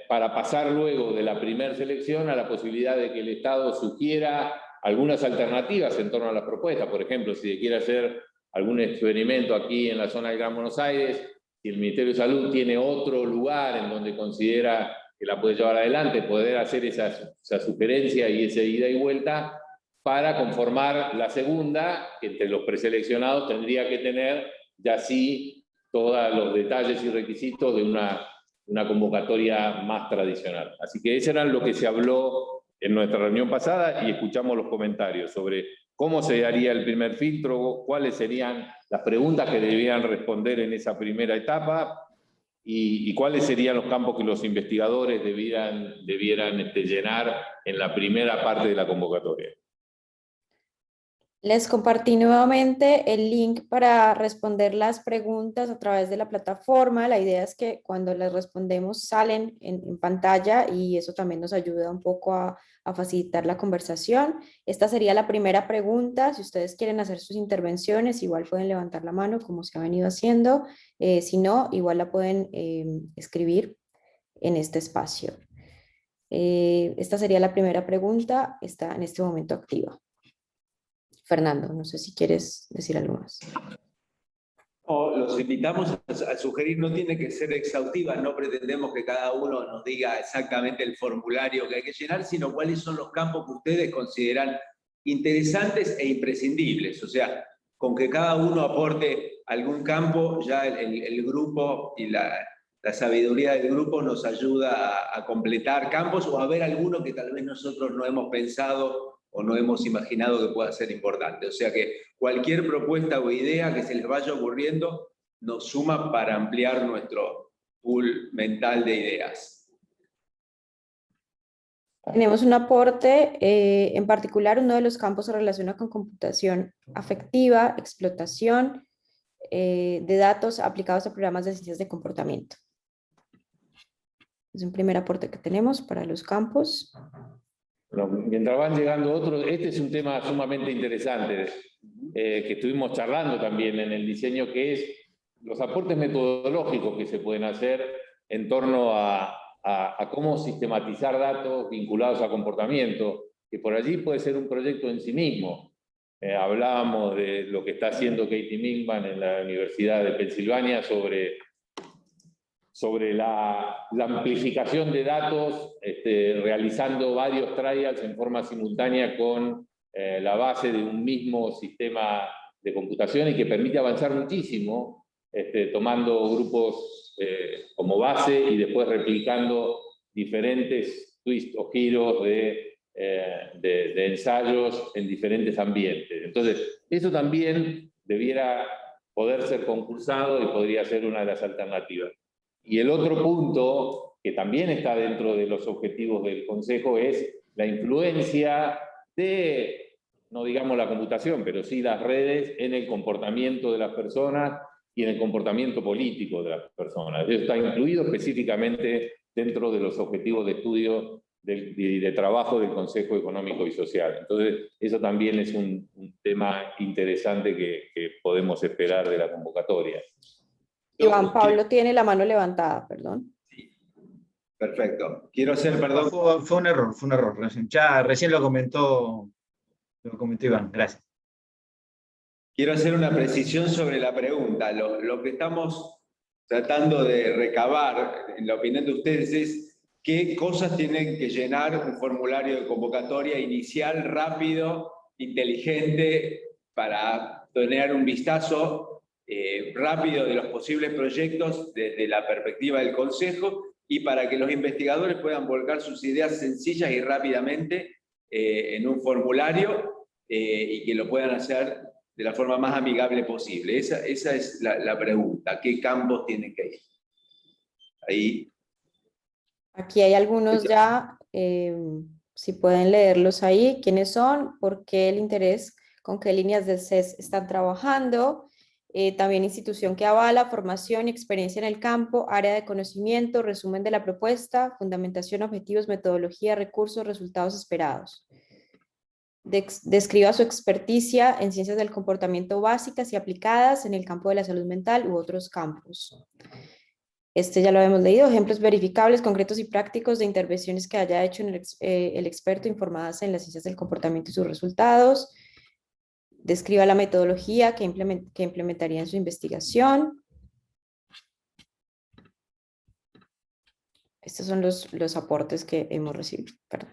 para pasar luego de la primera selección a la posibilidad de que el Estado sugiera algunas alternativas en torno a las propuestas. Por ejemplo, si se quiere hacer algún experimento aquí en la zona del Gran Buenos Aires, si el Ministerio de Salud tiene otro lugar en donde considera que la puede llevar adelante, poder hacer esa sugerencia y esa ida y vuelta para conformar la segunda, que entre los preseleccionados tendría que tener ya sí todos los detalles y requisitos de una convocatoria más tradicional. Así que eso era lo que se habló en nuestra reunión pasada y escuchamos los comentarios sobre cómo se haría el primer filtro, cuáles serían las preguntas que debían responder en esa primera etapa y cuáles serían los campos que los investigadores debieran llenar en la primera parte de la convocatoria. Les compartí nuevamente el link para responder las preguntas a través de la plataforma. La idea es que cuando las respondemos salen en pantalla y eso también nos ayuda un poco a facilitar la conversación. Esta sería la primera pregunta. Si ustedes quieren hacer sus intervenciones, igual pueden levantar la mano como se ha venido haciendo. Si no, igual la pueden escribir en este espacio. Esta sería la primera pregunta. Está en este momento activa. Fernando, no sé si quieres decir algo más. Los invitamos a sugerir, no tiene que ser exhaustiva, no pretendemos que cada uno nos diga exactamente el formulario que hay que llenar, sino cuáles son los campos que ustedes consideran interesantes e imprescindibles. O sea, con que cada uno aporte algún campo, ya el grupo y la sabiduría del grupo nos ayuda a completar campos o a ver alguno que tal vez nosotros no hemos pensado o no hemos imaginado que pueda ser importante. O sea que cualquier propuesta o idea que se les vaya ocurriendo nos suma para ampliar nuestro pool mental de ideas. Tenemos un aporte, en particular uno de los campos se relaciona con computación afectiva, explotación de datos aplicados a programas de ciencias de comportamiento. Es un primer aporte que tenemos para los campos. Bueno, mientras van llegando otros, este es un tema sumamente interesante que estuvimos charlando también en el diseño, que es los aportes metodológicos que se pueden hacer en torno a cómo sistematizar datos vinculados a comportamiento, que por allí puede ser un proyecto en sí mismo. Hablábamos de lo que está haciendo Katie Mingman en la Universidad de Pensilvania sobre la amplificación de datos, realizando varios trials en forma simultánea con la base de un mismo sistema de computación y que permite avanzar muchísimo, tomando grupos como base y después replicando diferentes twists o giros de ensayos en diferentes ambientes. Entonces, eso también debiera poder ser concursado y podría ser una de las alternativas. Y el otro punto, que también está dentro de los objetivos del Consejo, es la influencia de, no digamos la computación, pero sí las redes en el comportamiento de las personas y en el comportamiento político de las personas. Eso está incluido específicamente dentro de los objetivos de estudio y de trabajo del Consejo Económico y Social. Entonces, eso también es un tema interesante que podemos esperar de la convocatoria. Iván Pablo tiene la mano levantada, perdón. Sí. Perfecto. Quiero hacer, perdón. Fue un error. Ya recién lo comentó Iván, gracias. Quiero hacer una precisión sobre la pregunta. Lo que estamos tratando de recabar, en la opinión de ustedes, es qué cosas tienen que llenar un formulario de convocatoria inicial, rápido, inteligente, para tener un vistazo rápido de los posibles proyectos desde la perspectiva del Consejo y para que los investigadores puedan volcar sus ideas sencillas y rápidamente en un formulario y que lo puedan hacer de la forma más amigable posible. Esa es la pregunta. ¿Qué campos tienen que ir? Ahí. Aquí hay algunos ya Si pueden leerlos ahí, quiénes son, por qué el interés, con qué líneas del CES están trabajando, también institución que avala, formación y experiencia en el campo, área de conocimiento, resumen de la propuesta, fundamentación, objetivos, metodología, recursos, resultados esperados. Describa su experticia en ciencias del comportamiento básicas y aplicadas en el campo de la salud mental u otros campos. Este ya lo hemos leído, ejemplos verificables, concretos y prácticos de intervenciones que haya hecho el experto informadas en las ciencias del comportamiento y sus resultados. Describa la metodología que implementaría en su investigación. Estos son los aportes que hemos recibido. Perdón.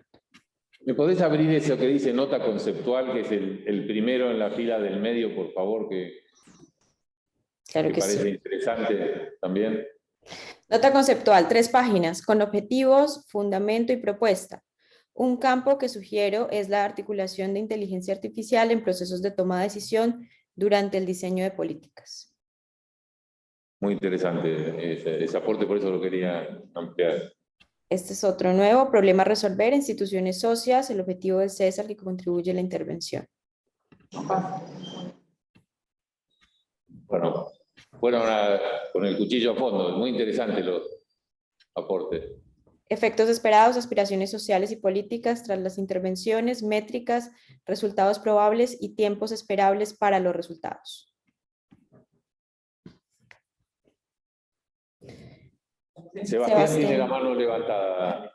¿Me podés abrir eso que dice nota conceptual, que es el primero en la fila del medio, por favor, Claro que parece sí. interesante también? Nota conceptual, 3 páginas, con objetivos, fundamento y propuesta. Un campo que sugiero es la articulación de inteligencia artificial en procesos de toma de decisión durante el diseño de políticas. Muy interesante ese aporte, por eso lo quería ampliar. Este es otro nuevo, problema a resolver, instituciones socias, el objetivo del CES al que contribuye la intervención. Bueno, fueron con el cuchillo a fondo, muy interesantes los aportes. Efectos esperados, aspiraciones sociales y políticas tras las intervenciones, métricas, resultados probables y tiempos esperables para los resultados. Sebastián tiene la mano levantada.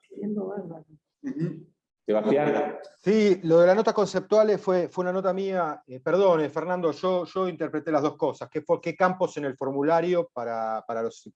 Sebastián. Sí, lo de la nota conceptual fue una nota mía. Perdón, Fernando, yo interpreté las dos cosas. ¿Qué campos en el formulario para los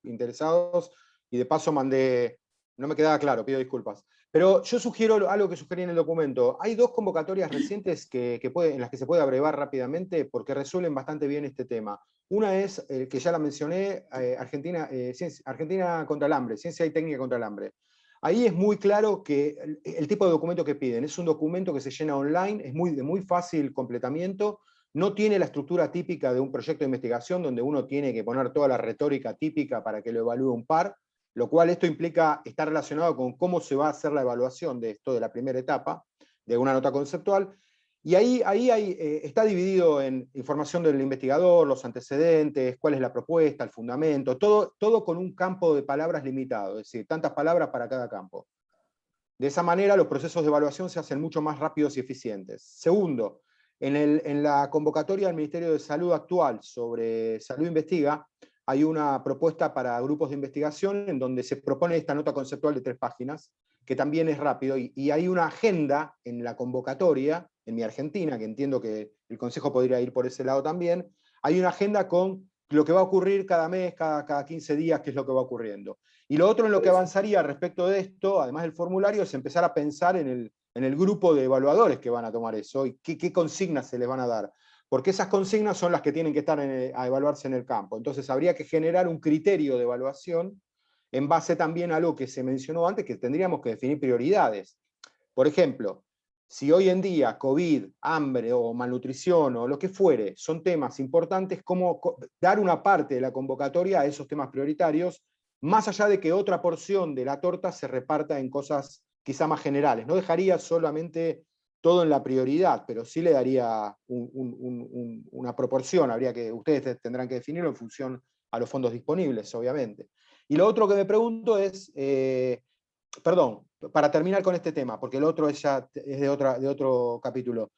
interesados? Y de paso mandé, no me quedaba claro, pido disculpas. Pero yo sugiero algo que sugerí en el documento. Hay 2 convocatorias recientes en las que se puede abrevar rápidamente porque resuelven bastante bien este tema. Una es, que ya la mencioné, Argentina contra el hambre, Ciencia y Técnica contra el hambre. Ahí es muy claro que el tipo de documento que piden es un documento que se llena online, es de muy fácil completamiento, no tiene la estructura típica de un proyecto de investigación donde uno tiene que poner toda la retórica típica para que lo evalúe un par, lo cual esto implica estar relacionado con cómo se va a hacer la evaluación de esto de la primera etapa, de una nota conceptual. Y ahí está dividido en información del investigador, los antecedentes, cuál es la propuesta, el fundamento, todo con un campo de palabras limitado, es decir, tantas palabras para cada campo. De esa manera los procesos de evaluación se hacen mucho más rápidos y eficientes. Segundo, en la convocatoria del Ministerio de Salud actual sobre Salud Investiga, hay una propuesta para grupos de investigación en donde se propone esta nota conceptual de 3 páginas, que también es rápido, y hay una agenda en la convocatoria, en Mi Argentina, que entiendo que el Consejo podría ir por ese lado también, hay una agenda con lo que va a ocurrir cada mes, cada 15 días, qué es lo que va ocurriendo. Y lo otro en lo que avanzaría respecto de esto, además del formulario, es empezar a pensar en el grupo de evaluadores que van a tomar eso, y qué consignas se les van a dar. Porque esas consignas son las que tienen que estar a evaluarse en el campo. Entonces habría que generar un criterio de evaluación en base también a lo que se mencionó antes, que tendríamos que definir prioridades. Por ejemplo, si hoy en día COVID, hambre o malnutrición o lo que fuere son temas importantes, ¿cómo dar una parte de la convocatoria a esos temas prioritarios, más allá de que otra porción de la torta se reparta en cosas quizá más generales? No dejaría solamente todo en la prioridad, pero sí le daría una proporción, ustedes tendrán que definirlo en función a los fondos disponibles, obviamente. Y lo otro que me pregunto es, perdón, para terminar con este tema, porque el otro es de otro capítulo.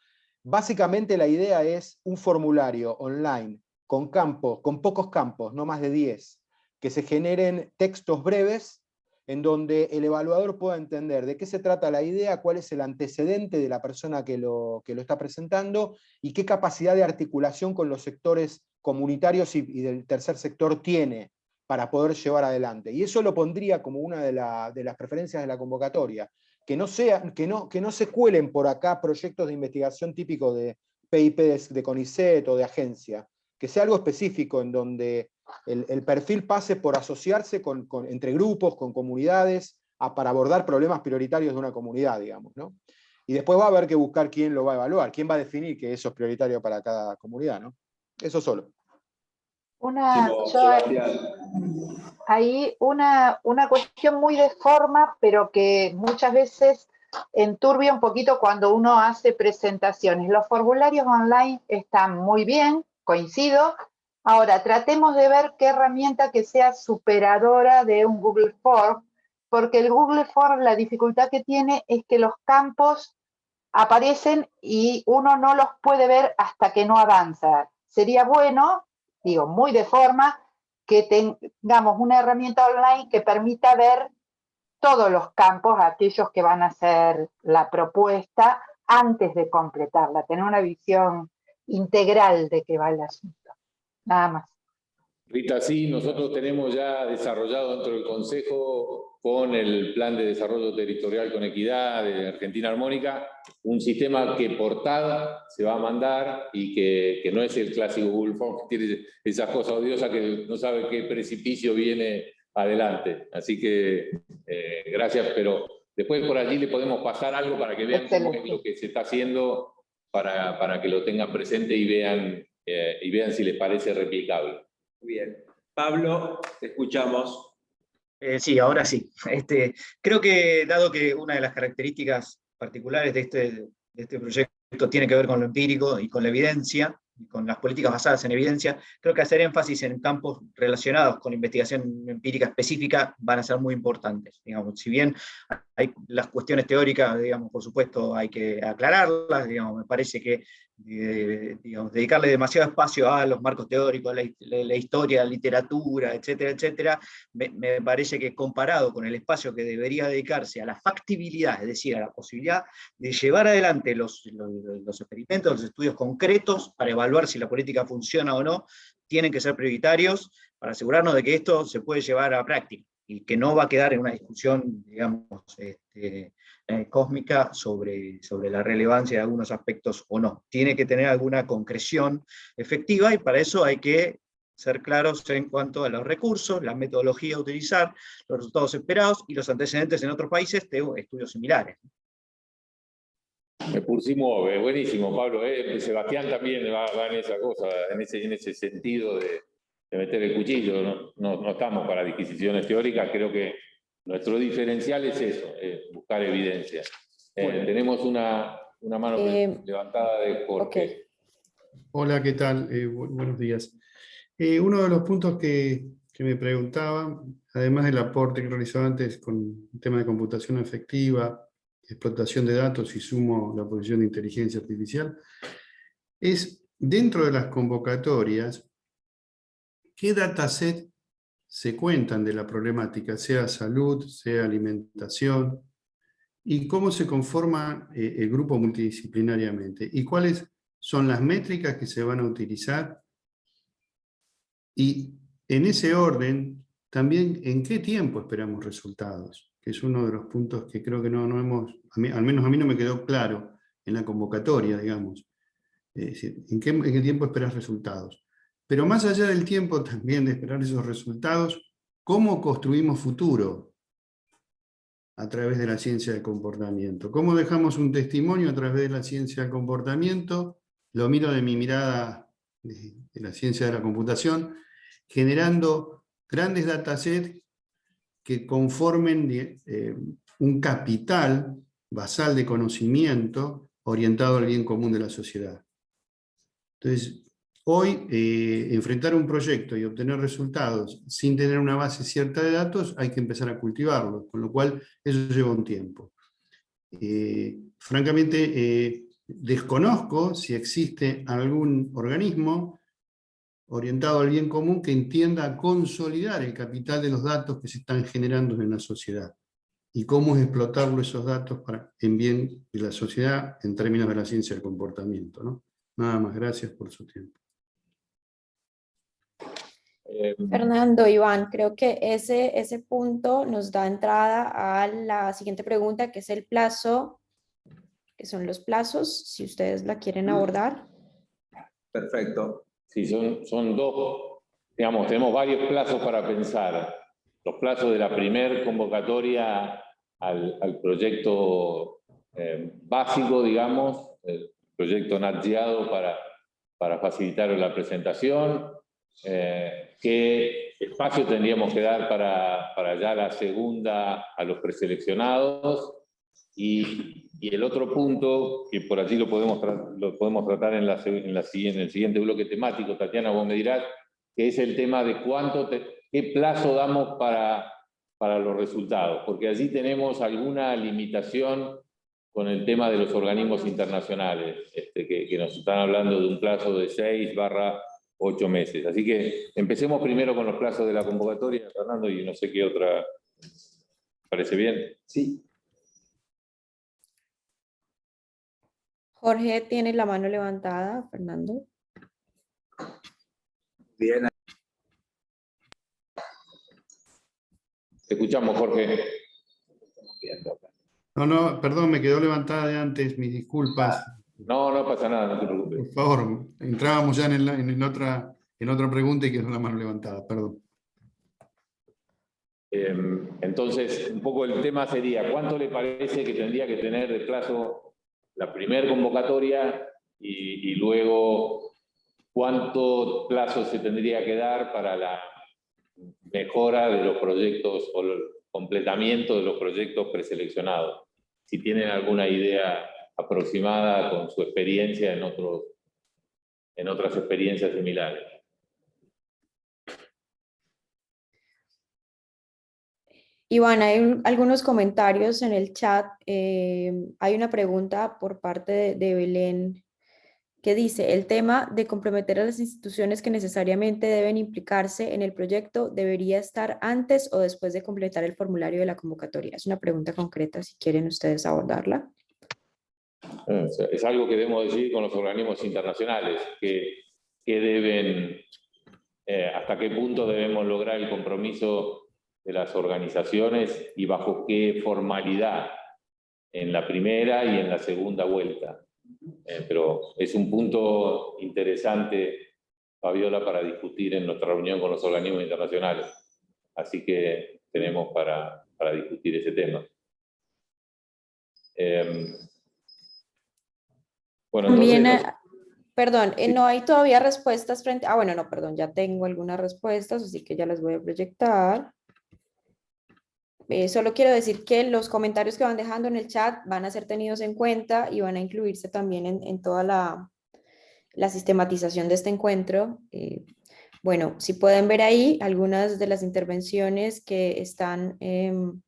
Básicamente la idea es un formulario online con pocos campos, no más de 10, que se generen textos breves en donde el evaluador pueda entender de qué se trata la idea, cuál es el antecedente de la persona que lo está presentando y qué capacidad de articulación con los sectores comunitarios y del tercer sector tiene para poder llevar adelante. Y eso lo pondría como una de las preferencias de la convocatoria, que no se cuelen por acá proyectos de investigación típicos de PIP de CONICET o de agencia, que sea algo específico en donde el perfil pase por asociarse entre grupos, con comunidades, para abordar problemas prioritarios de una comunidad, digamos, ¿no? Y después va a haber que buscar quién lo va a evaluar, quién va a definir que eso es prioritario para cada comunidad, ¿no? Eso solo. Hay una cuestión muy de forma, pero que muchas veces enturbia un poquito cuando uno hace presentaciones. Los formularios online están muy bien, coincido. Ahora, tratemos de ver qué herramienta que sea superadora de un Google Form, porque el Google Form, la dificultad que tiene es que los campos aparecen y uno no los puede ver hasta que no avanza. Sería bueno, digo, muy de forma, que tengamos una herramienta online que permita ver todos los campos, aquellos que van a hacer la propuesta antes de completarla, tener una visión integral de qué va el asunto. Nada más. Rita, sí, nosotros tenemos ya desarrollado dentro del Consejo, con el Plan de Desarrollo Territorial con Equidad de Argentina Armónica, un sistema que por TAD se va a mandar y que no es el clásico Google Form, que tiene esa cosa odiosa que no sabe qué precipicio viene adelante. Así que gracias, pero después por allí le podemos pasar algo para que vean cómo es lo que se está haciendo, para que lo tengan presente y vean si les parece replicable. Muy bien. Pablo, te escuchamos. Sí, ahora sí. Creo que, dado que una de las características particulares de este proyecto tiene que ver con lo empírico y con la evidencia, y con las políticas basadas en evidencia, creo que hacer énfasis en campos relacionados con investigación empírica específica van a ser muy importantes. Digamos, si bien hay las cuestiones teóricas, digamos, por supuesto, hay que aclararlas, digamos, me parece que digamos, dedicarle demasiado espacio a los marcos teóricos, a la historia, la literatura, etcétera, etcétera, me parece que comparado con el espacio que debería dedicarse a la factibilidad, es decir, a la posibilidad de llevar adelante los experimentos, los estudios concretos para evaluar si la política funciona o no, tienen que ser prioritarios para asegurarnos de que esto se puede llevar a práctica y que no va a quedar en una discusión, digamos, cósmica sobre la relevancia de algunos aspectos o no. Tiene que tener alguna concreción efectiva y para eso hay que ser claros en cuanto a los recursos, la metodología a utilizar, los resultados esperados y los antecedentes en otros países de estudios similares. Me pusimos buenísimo, Pablo. Sebastián también va en esa cosa, en ese sentido de meter el cuchillo. No estamos para disquisiciones teóricas, creo que nuestro diferencial es eso, buscar evidencia. Tenemos una mano levantada de Jorge. Okay. Hola, ¿qué tal? Buenos días. Uno de los puntos que me preguntaba, además del aporte que realizó antes con el tema de computación efectiva, explotación de datos y sumo la posición de inteligencia artificial, es dentro de las convocatorias, ¿qué dataset se cuentan de la problemática, sea salud, sea alimentación, y cómo se conforma el grupo multidisciplinariamente? ¿Y cuáles son las métricas que se van a utilizar? Y en ese orden, también, ¿en qué tiempo esperamos resultados? Que es uno de los puntos que creo que no hemos, al menos a mí no me quedó claro en la convocatoria, digamos. Es decir, ¿en qué tiempo esperas resultados? Pero más allá del tiempo también de esperar esos resultados, ¿cómo construimos futuro a través de la ciencia del comportamiento? ¿Cómo dejamos un testimonio a través de la ciencia del comportamiento? Lo miro de mi mirada de la ciencia de la computación, generando grandes datasets que conformen un capital basal de conocimiento orientado al bien común de la sociedad. Entonces, hoy, enfrentar un proyecto y obtener resultados sin tener una base cierta de datos, hay que empezar a cultivarlos, con lo cual eso lleva un tiempo. Francamente, desconozco si existe algún organismo orientado al bien común que entienda consolidar el capital de los datos que se están generando en la sociedad y cómo es explotarlo esos datos en bien de la sociedad en términos de la ciencia del comportamiento, ¿no? Nada más, gracias por su tiempo. Fernando, Iván, creo que ese punto nos da entrada a la siguiente pregunta, que es el plazo, que son los plazos, si ustedes la quieren abordar. Perfecto. Sí, son dos, digamos, tenemos varios plazos para pensar. Los plazos de la primer convocatoria al proyecto básico, digamos, el proyecto NatGeado para facilitar la presentación. ¿Qué espacio tendríamos que dar para ya la segunda a los preseleccionados? Y el otro punto, que por allí lo podemos tratar en el siguiente bloque temático, Tatiana, vos me dirás, que es el tema de qué plazo damos para los resultados, porque allí tenemos alguna limitación con el tema de los organismos internacionales, que nos están hablando de un plazo de 6/8 meses. Así que empecemos primero con los plazos de la convocatoria, Fernando, y no sé qué otra. ¿Parece bien? Sí. Jorge tiene la mano levantada, Fernando. Bien. Te escuchamos, Jorge. No, perdón, me quedó levantada de antes, mis disculpas. No pasa nada, no te preocupes. Por favor, entrábamos ya en otra pregunta y quedó la mano levantada, perdón. Entonces, un poco el tema sería, ¿cuánto le parece que tendría que tener de plazo la primera convocatoria y luego cuánto plazo se tendría que dar para la mejora de los proyectos o el completamiento de los proyectos preseleccionados? Si tienen alguna idea aproximada con su experiencia en otras experiencias similares. Iván, hay algunos comentarios en el chat. Hay una pregunta por parte de Belén que dice, el tema de comprometer a las instituciones que necesariamente deben implicarse en el proyecto debería estar antes o después de completar el formulario de la convocatoria. Es una pregunta concreta, si quieren ustedes abordarla. Es algo que debemos decidir con los organismos internacionales, que deben, hasta qué punto debemos lograr el compromiso de las organizaciones y bajo qué formalidad en la primera y en la segunda vuelta. Pero es un punto interesante, Fabiola, para discutir en nuestra reunión con los organismos internacionales. Así que tenemos para discutir ese tema. Bueno, También, entonces, perdón, sí. no hay todavía respuestas frente... bueno, no, perdón, ya tengo algunas respuestas, así que ya las voy a proyectar. Solo quiero decir que los comentarios que van dejando en el chat van a ser tenidos en cuenta y van a incluirse también en toda la sistematización de este encuentro. Bueno, si pueden ver ahí algunas de las intervenciones que están en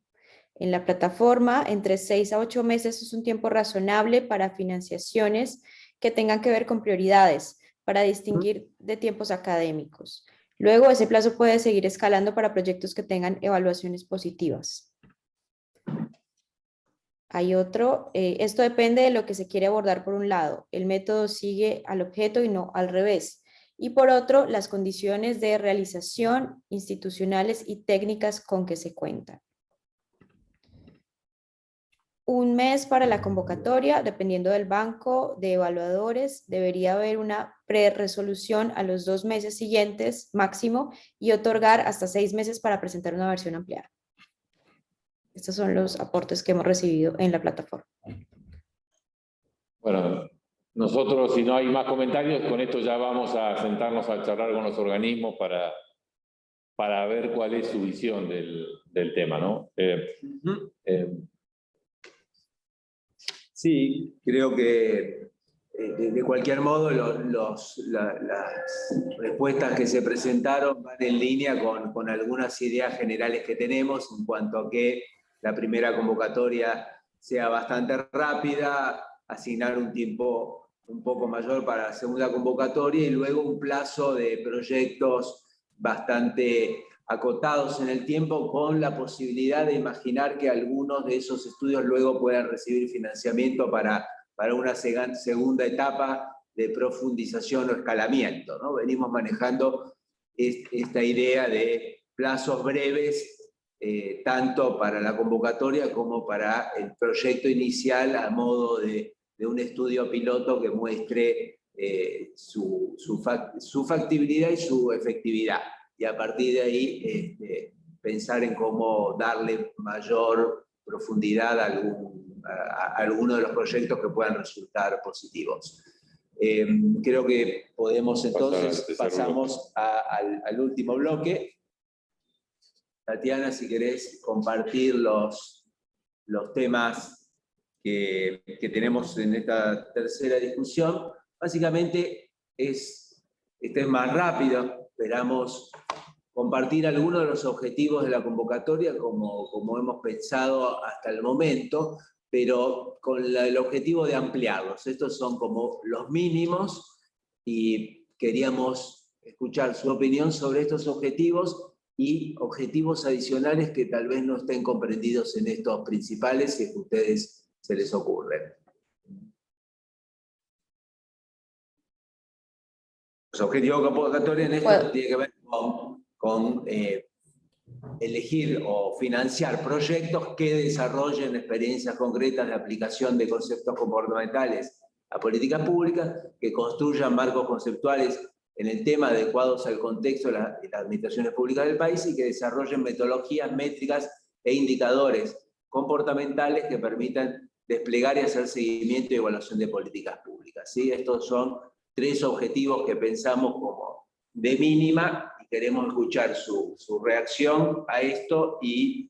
la plataforma, entre 6 a 8 meses es un tiempo razonable para financiaciones que tengan que ver con prioridades, para distinguir de tiempos académicos. Luego, ese plazo puede seguir escalando para proyectos que tengan evaluaciones positivas. Hay otro, esto depende de lo que se quiere abordar por un lado. El método sigue al objeto y no al revés. Y por otro, las condiciones de realización institucionales y técnicas con que se cuentan. Un mes para la convocatoria, dependiendo del banco de evaluadores, debería haber una pre-resolución a los 2 meses siguientes máximo y otorgar hasta 6 meses para presentar una versión ampliada. Estos son los aportes que hemos recibido en la plataforma. Bueno, nosotros, si no hay más comentarios, con esto ya vamos a sentarnos a charlar con los organismos para ver cuál es su visión del tema, ¿no? Sí, creo que de cualquier modo las respuestas que se presentaron van en línea con algunas ideas generales que tenemos en cuanto a que la primera convocatoria sea bastante rápida, asignar un tiempo un poco mayor para la segunda convocatoria y luego un plazo de proyectos bastante acotados en el tiempo, con la posibilidad de imaginar que algunos de esos estudios luego puedan recibir financiamiento para una segunda etapa de profundización o escalamiento, ¿no? Venimos manejando esta idea de plazos breves, tanto para la convocatoria como para el proyecto inicial, a modo de un estudio piloto que muestre su factibilidad y su efectividad. Y a partir de ahí pensar en cómo darle mayor profundidad a alguno de los proyectos que puedan resultar positivos. Creo que podemos entonces, pasamos al último bloque. Tatiana, si querés compartir los temas que tenemos en esta tercera discusión. Básicamente este es más rápido, esperamos compartir algunos de los objetivos de la convocatoria como hemos pensado hasta el momento, pero con el objetivo de ampliarlos. Estos son como los mínimos y queríamos escuchar su opinión sobre estos objetivos y objetivos adicionales que tal vez no estén comprendidos en estos principales, si es que a ustedes se les ocurren. Los objetivos convocatorios en esto tienen que ver con elegir o financiar proyectos que desarrollen experiencias concretas de aplicación de conceptos comportamentales a políticas públicas, que construyan marcos conceptuales en el tema adecuados al contexto de las administraciones públicas del país y que desarrollen metodologías, métricas e indicadores comportamentales que permitan desplegar y hacer seguimiento y evaluación de políticas públicas. ¿Sí? Estos son 3 objetivos que pensamos como de mínima y queremos escuchar su reacción a esto y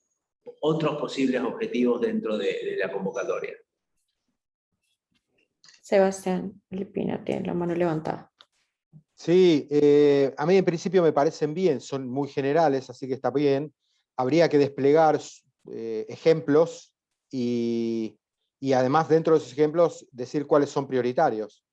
otros posibles objetivos dentro de la convocatoria. Sebastián Lipina tiene la mano levantada. Sí, a mí en principio me parecen bien, son muy generales, así que está bien. Habría que desplegar ejemplos y además dentro de esos ejemplos decir cuáles son prioritarios.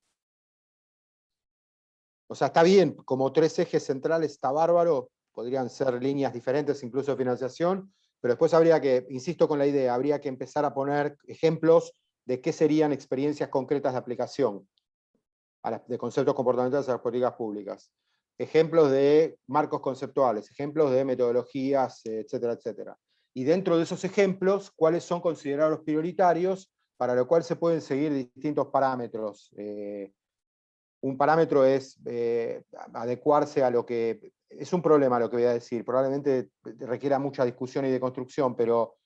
O sea, está bien, como 3 ejes centrales está bárbaro, podrían ser líneas diferentes incluso de financiación, pero después habría que, insisto con la idea, habría que empezar a poner ejemplos de qué serían experiencias concretas de aplicación de conceptos comportamentales a las políticas públicas. Ejemplos de marcos conceptuales, ejemplos de metodologías, etcétera, etcétera. Y dentro de esos ejemplos, cuáles son considerados prioritarios, para lo cual se pueden seguir distintos parámetros. Un parámetro es adecuarse a lo que... Es un problema lo que voy a decir, probablemente requiera mucha discusión y deconstrucción, pero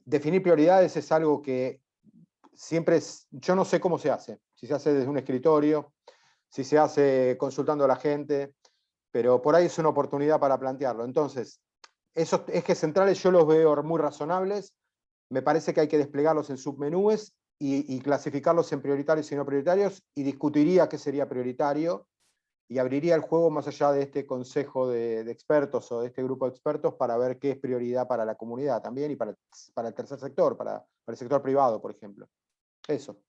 definir prioridades es algo que siempre es... Yo no sé cómo se hace, si se hace desde un escritorio, si se hace consultando a la gente, pero por ahí es una oportunidad para plantearlo. Entonces, esos ejes centrales yo los veo muy razonables, me parece que hay que desplegarlos en submenúes y clasificarlos en prioritarios y no prioritarios, y discutiría qué sería prioritario, y abriría el juego más allá de este consejo de expertos o de este grupo de expertos para ver qué es prioridad para la comunidad también y para el tercer sector, para el sector privado, por ejemplo. Eso.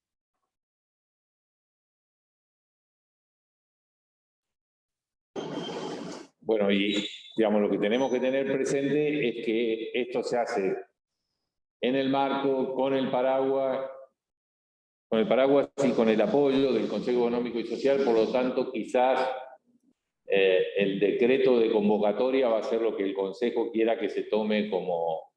Bueno, y digamos, lo que tenemos que tener presente es que esto se hace en el marco, con el paraguas y con el apoyo del Consejo Económico y Social, por lo tanto, quizás el decreto de convocatoria va a ser lo que el Consejo quiera que se tome como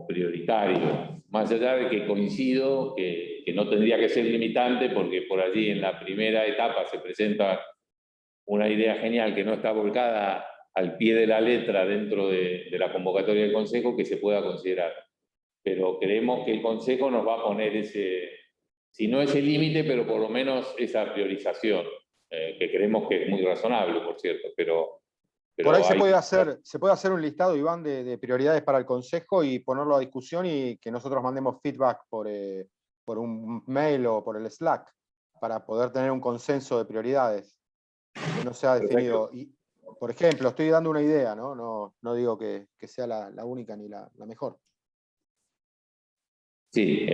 prioritario. Más allá de que coincido que no tendría que ser limitante, porque por allí en la primera etapa se presenta una idea genial que no está volcada al pie de la letra dentro de la convocatoria del Consejo, que se pueda considerar. Pero creemos que el Consejo nos va a poner ese, si no ese límite, pero por lo menos esa priorización, que creemos que es muy razonable, por cierto. Pero por ahí se puede hacer un listado, Iván, de prioridades para el Consejo y ponerlo a discusión y que nosotros mandemos feedback por un mail o por el Slack para poder tener un consenso de prioridades que no se ha definido. Y, por ejemplo, estoy dando una idea, no digo que sea la única ni la mejor. Sí,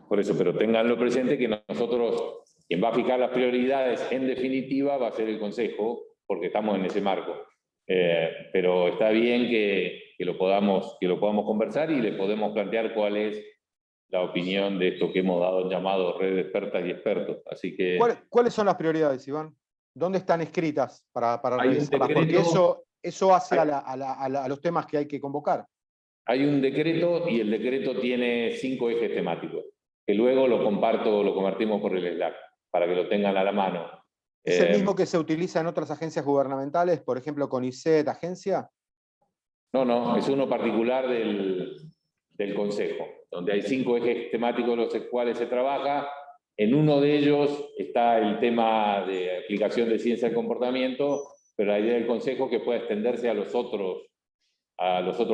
por eso, pero ténganlo presente que nosotros, quien va a fijar las prioridades en definitiva va a ser el Consejo, porque estamos en ese marco. Pero está bien que lo podamos conversar y le podemos plantear cuál es la opinión de esto que hemos dado llamado red de expertas y expertos. Así que... ¿Cuáles son las prioridades, Iván? ¿Dónde están escritas para revisarlas? Porque eso hace a los temas que hay que convocar. Hay un decreto y el decreto tiene 5 ejes temáticos, que luego lo compartimos por el Slack, para que lo tengan a la mano. ¿Es el mismo que se utiliza en otras agencias gubernamentales, por ejemplo, CONICET, agencia? No, es uno particular del Consejo, donde hay 5 ejes temáticos en los cuales se trabaja. En uno de ellos está el tema de aplicación de ciencia del comportamiento, pero la idea del Consejo es que pueda extenderse a los otros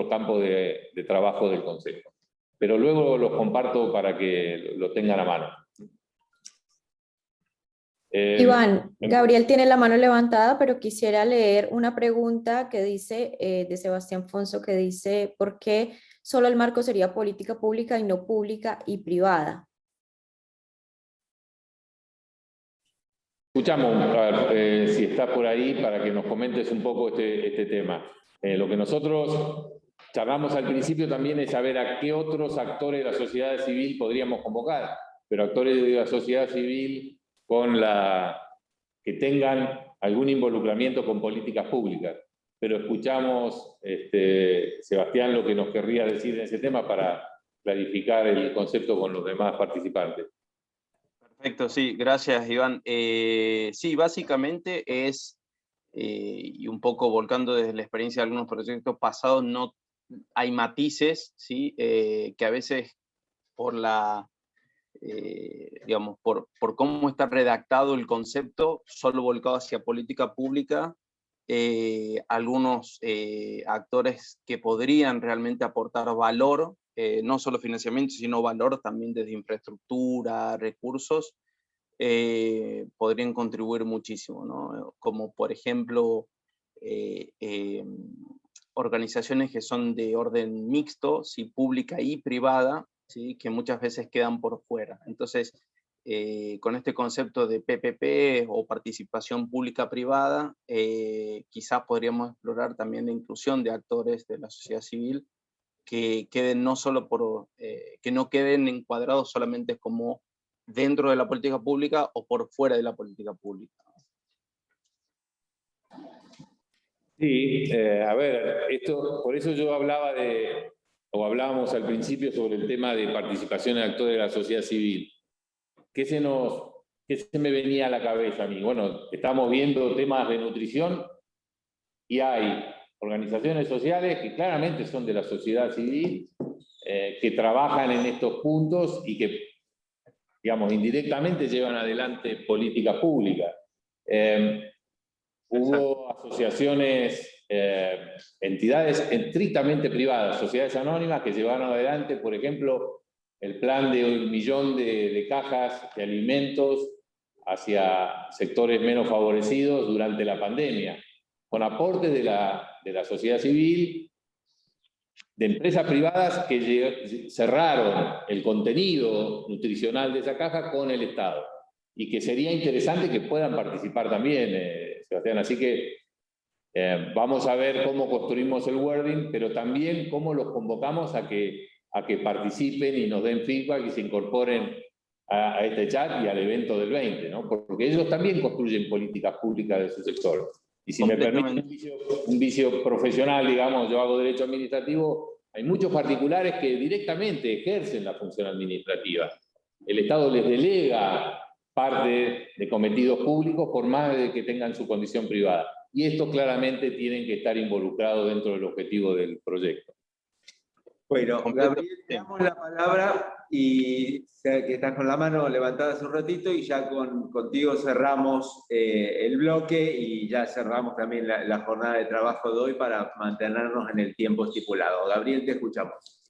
campos de trabajo del Consejo. pero luego los comparto para que lo tengan a mano. Iván, Gabriel tiene la mano levantada, pero quisiera leer una pregunta que dice, de Sebastián Fonso, que dice, ¿por qué solo el marco sería política pública y no pública y privada? Escuchamos, a ver, si está por ahí, para que nos comentes un poco este tema. Lo que nosotros charlamos al principio también es saber a qué otros actores de la sociedad civil podríamos convocar, pero actores de la sociedad civil que tengan algún involucramiento con políticas públicas. Pero escuchamos, Sebastián, lo que nos querría decir en ese tema para clarificar el concepto con los demás participantes. Perfecto, sí, gracias, Iván. Sí, básicamente es, y un poco volcando desde la experiencia de algunos proyectos pasados, no hay matices, ¿sí? Que a veces por digamos, por cómo está redactado el concepto, solo volcado hacia política pública, algunos actores que podrían realmente aportar valor, no solo financiamiento, sino valor también desde infraestructura, recursos, podrían contribuir muchísimo, ¿no? Como por ejemplo, organizaciones que son de orden mixto, ¿sí? Pública y privada, ¿sí? Que muchas veces quedan por fuera. Entonces, con este concepto de PPP o participación pública-privada, quizás podríamos explorar también la inclusión de actores de la sociedad civil que queden no solo que no queden encuadrados solamente como dentro de la política pública o por fuera de la política pública. Sí, a ver, por eso yo hablábamos al principio sobre el tema de participación de actores de la sociedad civil. ¿Qué se me venía a la cabeza a mí? Bueno, estamos viendo temas de nutrición y hay organizaciones sociales que claramente son de la sociedad civil, que trabajan en estos puntos y que, digamos, indirectamente llevan adelante políticas públicas. Hubo asociaciones, entidades estrictamente privadas, sociedades anónimas que llevaron adelante, por ejemplo, el plan de 1 millón de cajas de alimentos hacia sectores menos favorecidos durante la pandemia, con aportes de la sociedad civil, de empresas privadas que cerraron el contenido nutricional de esa caja con el Estado, y que sería interesante que puedan participar también, Sebastián. Así que vamos a ver cómo construimos el wording, pero también cómo los convocamos a que participen y nos den feedback y se incorporen a este chat y al evento del 20, ¿no? Porque ellos también construyen políticas públicas de su sector. Y si me permite un vicio profesional, digamos, yo hago derecho administrativo, hay muchos particulares que directamente ejercen la función administrativa. El Estado les delega parte de cometidos públicos por más de que tengan su condición privada. Y estos claramente tienen que estar involucrados dentro del objetivo del proyecto. Bueno, Gabriel, te damos la palabra y sé que estás con la mano levantada hace un ratito y ya contigo cerramos el bloque y ya cerramos también la jornada de trabajo de hoy para mantenernos en el tiempo estipulado. Gabriel, te escuchamos.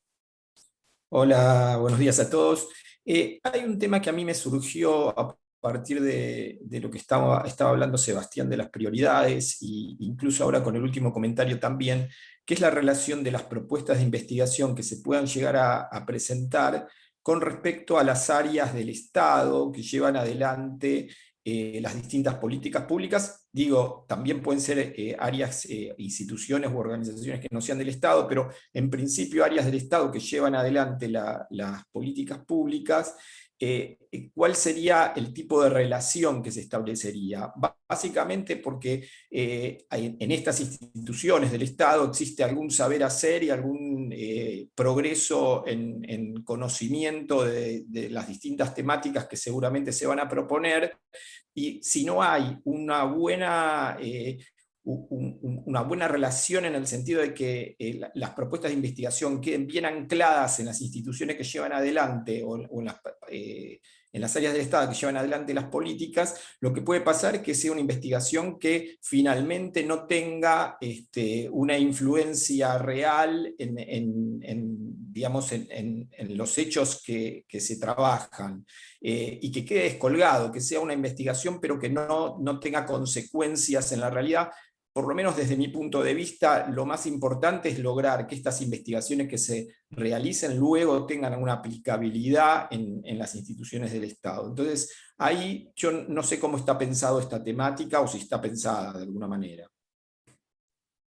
Hola, buenos días a todos. Hay un tema que a mí me surgió a partir de lo que estaba hablando Sebastián de las prioridades, e incluso ahora con el último comentario también, que es la relación de las propuestas de investigación que se puedan llegar a presentar con respecto a las áreas del Estado que llevan adelante las distintas políticas públicas. Digo, también pueden ser áreas, instituciones u organizaciones que no sean del Estado, pero en principio áreas del Estado que llevan adelante las políticas públicas. ¿Cuál sería el tipo de relación que se establecería? Básicamente porque en estas instituciones del Estado existe algún saber hacer y algún progreso en conocimiento de las distintas temáticas que seguramente se van a proponer, y si no hay una buena relación en el sentido de que las propuestas de investigación queden bien ancladas en las instituciones que llevan adelante o en las áreas del Estado que llevan adelante las políticas, lo que puede pasar es que sea una investigación que finalmente no tenga una influencia real en digamos, en los hechos que se trabajan, y que quede descolgado, que sea una investigación, pero que no tenga consecuencias en la realidad. Por lo menos desde mi punto de vista, lo más importante es lograr que estas investigaciones que se realicen luego tengan una aplicabilidad en las instituciones del Estado. Entonces, ahí yo no sé cómo está pensado esta temática o si está pensada de alguna manera.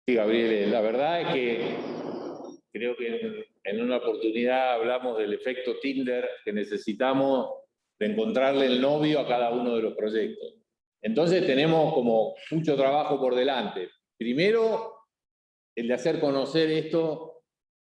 Sí, Gabriel, la verdad es que creo que en una oportunidad hablamos del efecto Tinder, que necesitamos de encontrarle el novio a cada uno de los proyectos. Entonces tenemos como mucho trabajo por delante. Primero, el de hacer conocer esto,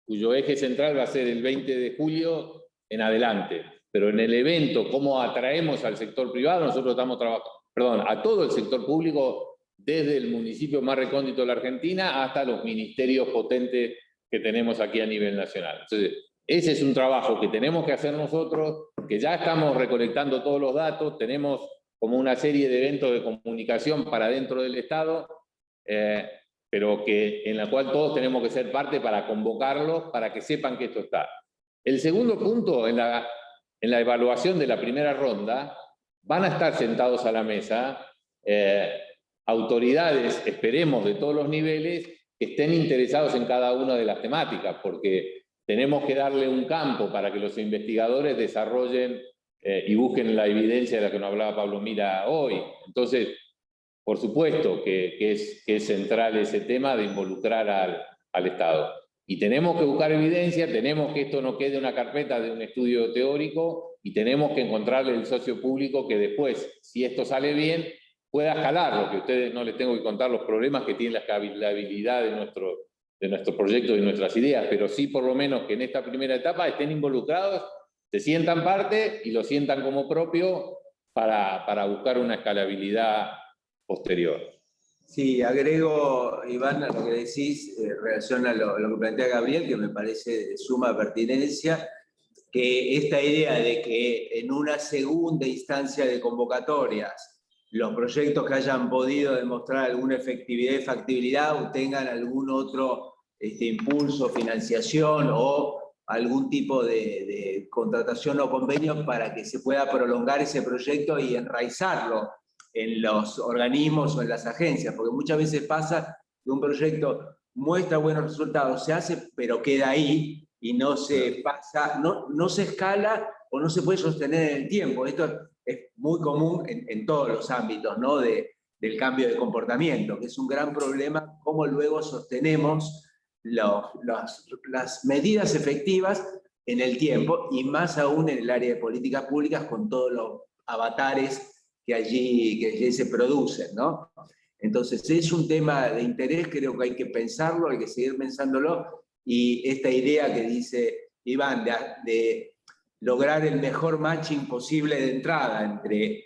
cuyo eje central va a ser el 20 de julio en adelante. Pero en el evento, cómo atraemos al sector privado, nosotros estamos trabajando, a todo el sector público, desde el municipio más recóndito de la Argentina hasta los ministerios potentes que tenemos aquí a nivel nacional. Entonces, ese es un trabajo que tenemos que hacer nosotros, que ya estamos recolectando todos los datos, tenemos como una serie de eventos de comunicación para dentro del Estado, pero en la cual todos tenemos que ser parte para convocarlos, para que sepan que esto está. El segundo punto, en la evaluación de la primera ronda, van a estar sentados a la mesa autoridades, esperemos, de todos los niveles, que estén interesados en cada una de las temáticas, porque tenemos que darle un campo para que los investigadores desarrollen y busquen la evidencia de la que nos hablaba Pablo Mira hoy. Entonces, por supuesto que es central ese tema de involucrar al Estado. Y tenemos que buscar evidencia, tenemos que esto no quede una carpeta de un estudio teórico, y tenemos que encontrarle el socio público que después, si esto sale bien, pueda escalarlo, que ustedes no les tengo que contar los problemas que tiene la escalabilidad de nuestro proyecto y de nuestras ideas, pero sí por lo menos que en esta primera etapa estén involucrados, se sientan parte y lo sientan como propio para buscar una escalabilidad posterior. Sí, agrego, Iván, a lo que decís, en relación a lo que plantea Gabriel, que me parece de suma pertinencia, que esta idea de que en una segunda instancia de convocatorias los proyectos que hayan podido demostrar alguna efectividad y factibilidad o tengan algún otro impulso, financiación o algún tipo de contratación o convenio para que se pueda prolongar ese proyecto y enraizarlo en los organismos o en las agencias, porque muchas veces pasa que un proyecto muestra buenos resultados, se hace, pero queda ahí y no se pasa, no se escala o no se puede sostener en el tiempo. Esto es muy común en todos los ámbitos, ¿no? Del cambio de comportamiento, que es un gran problema, cómo luego sostenemos las medidas efectivas en el tiempo, y más aún en el área de políticas públicas con todos los avatares que allí se producen, ¿no? Entonces es un tema de interés, creo que hay que pensarlo, hay que seguir pensándolo, y esta idea que dice Iván de lograr el mejor matching posible de entrada entre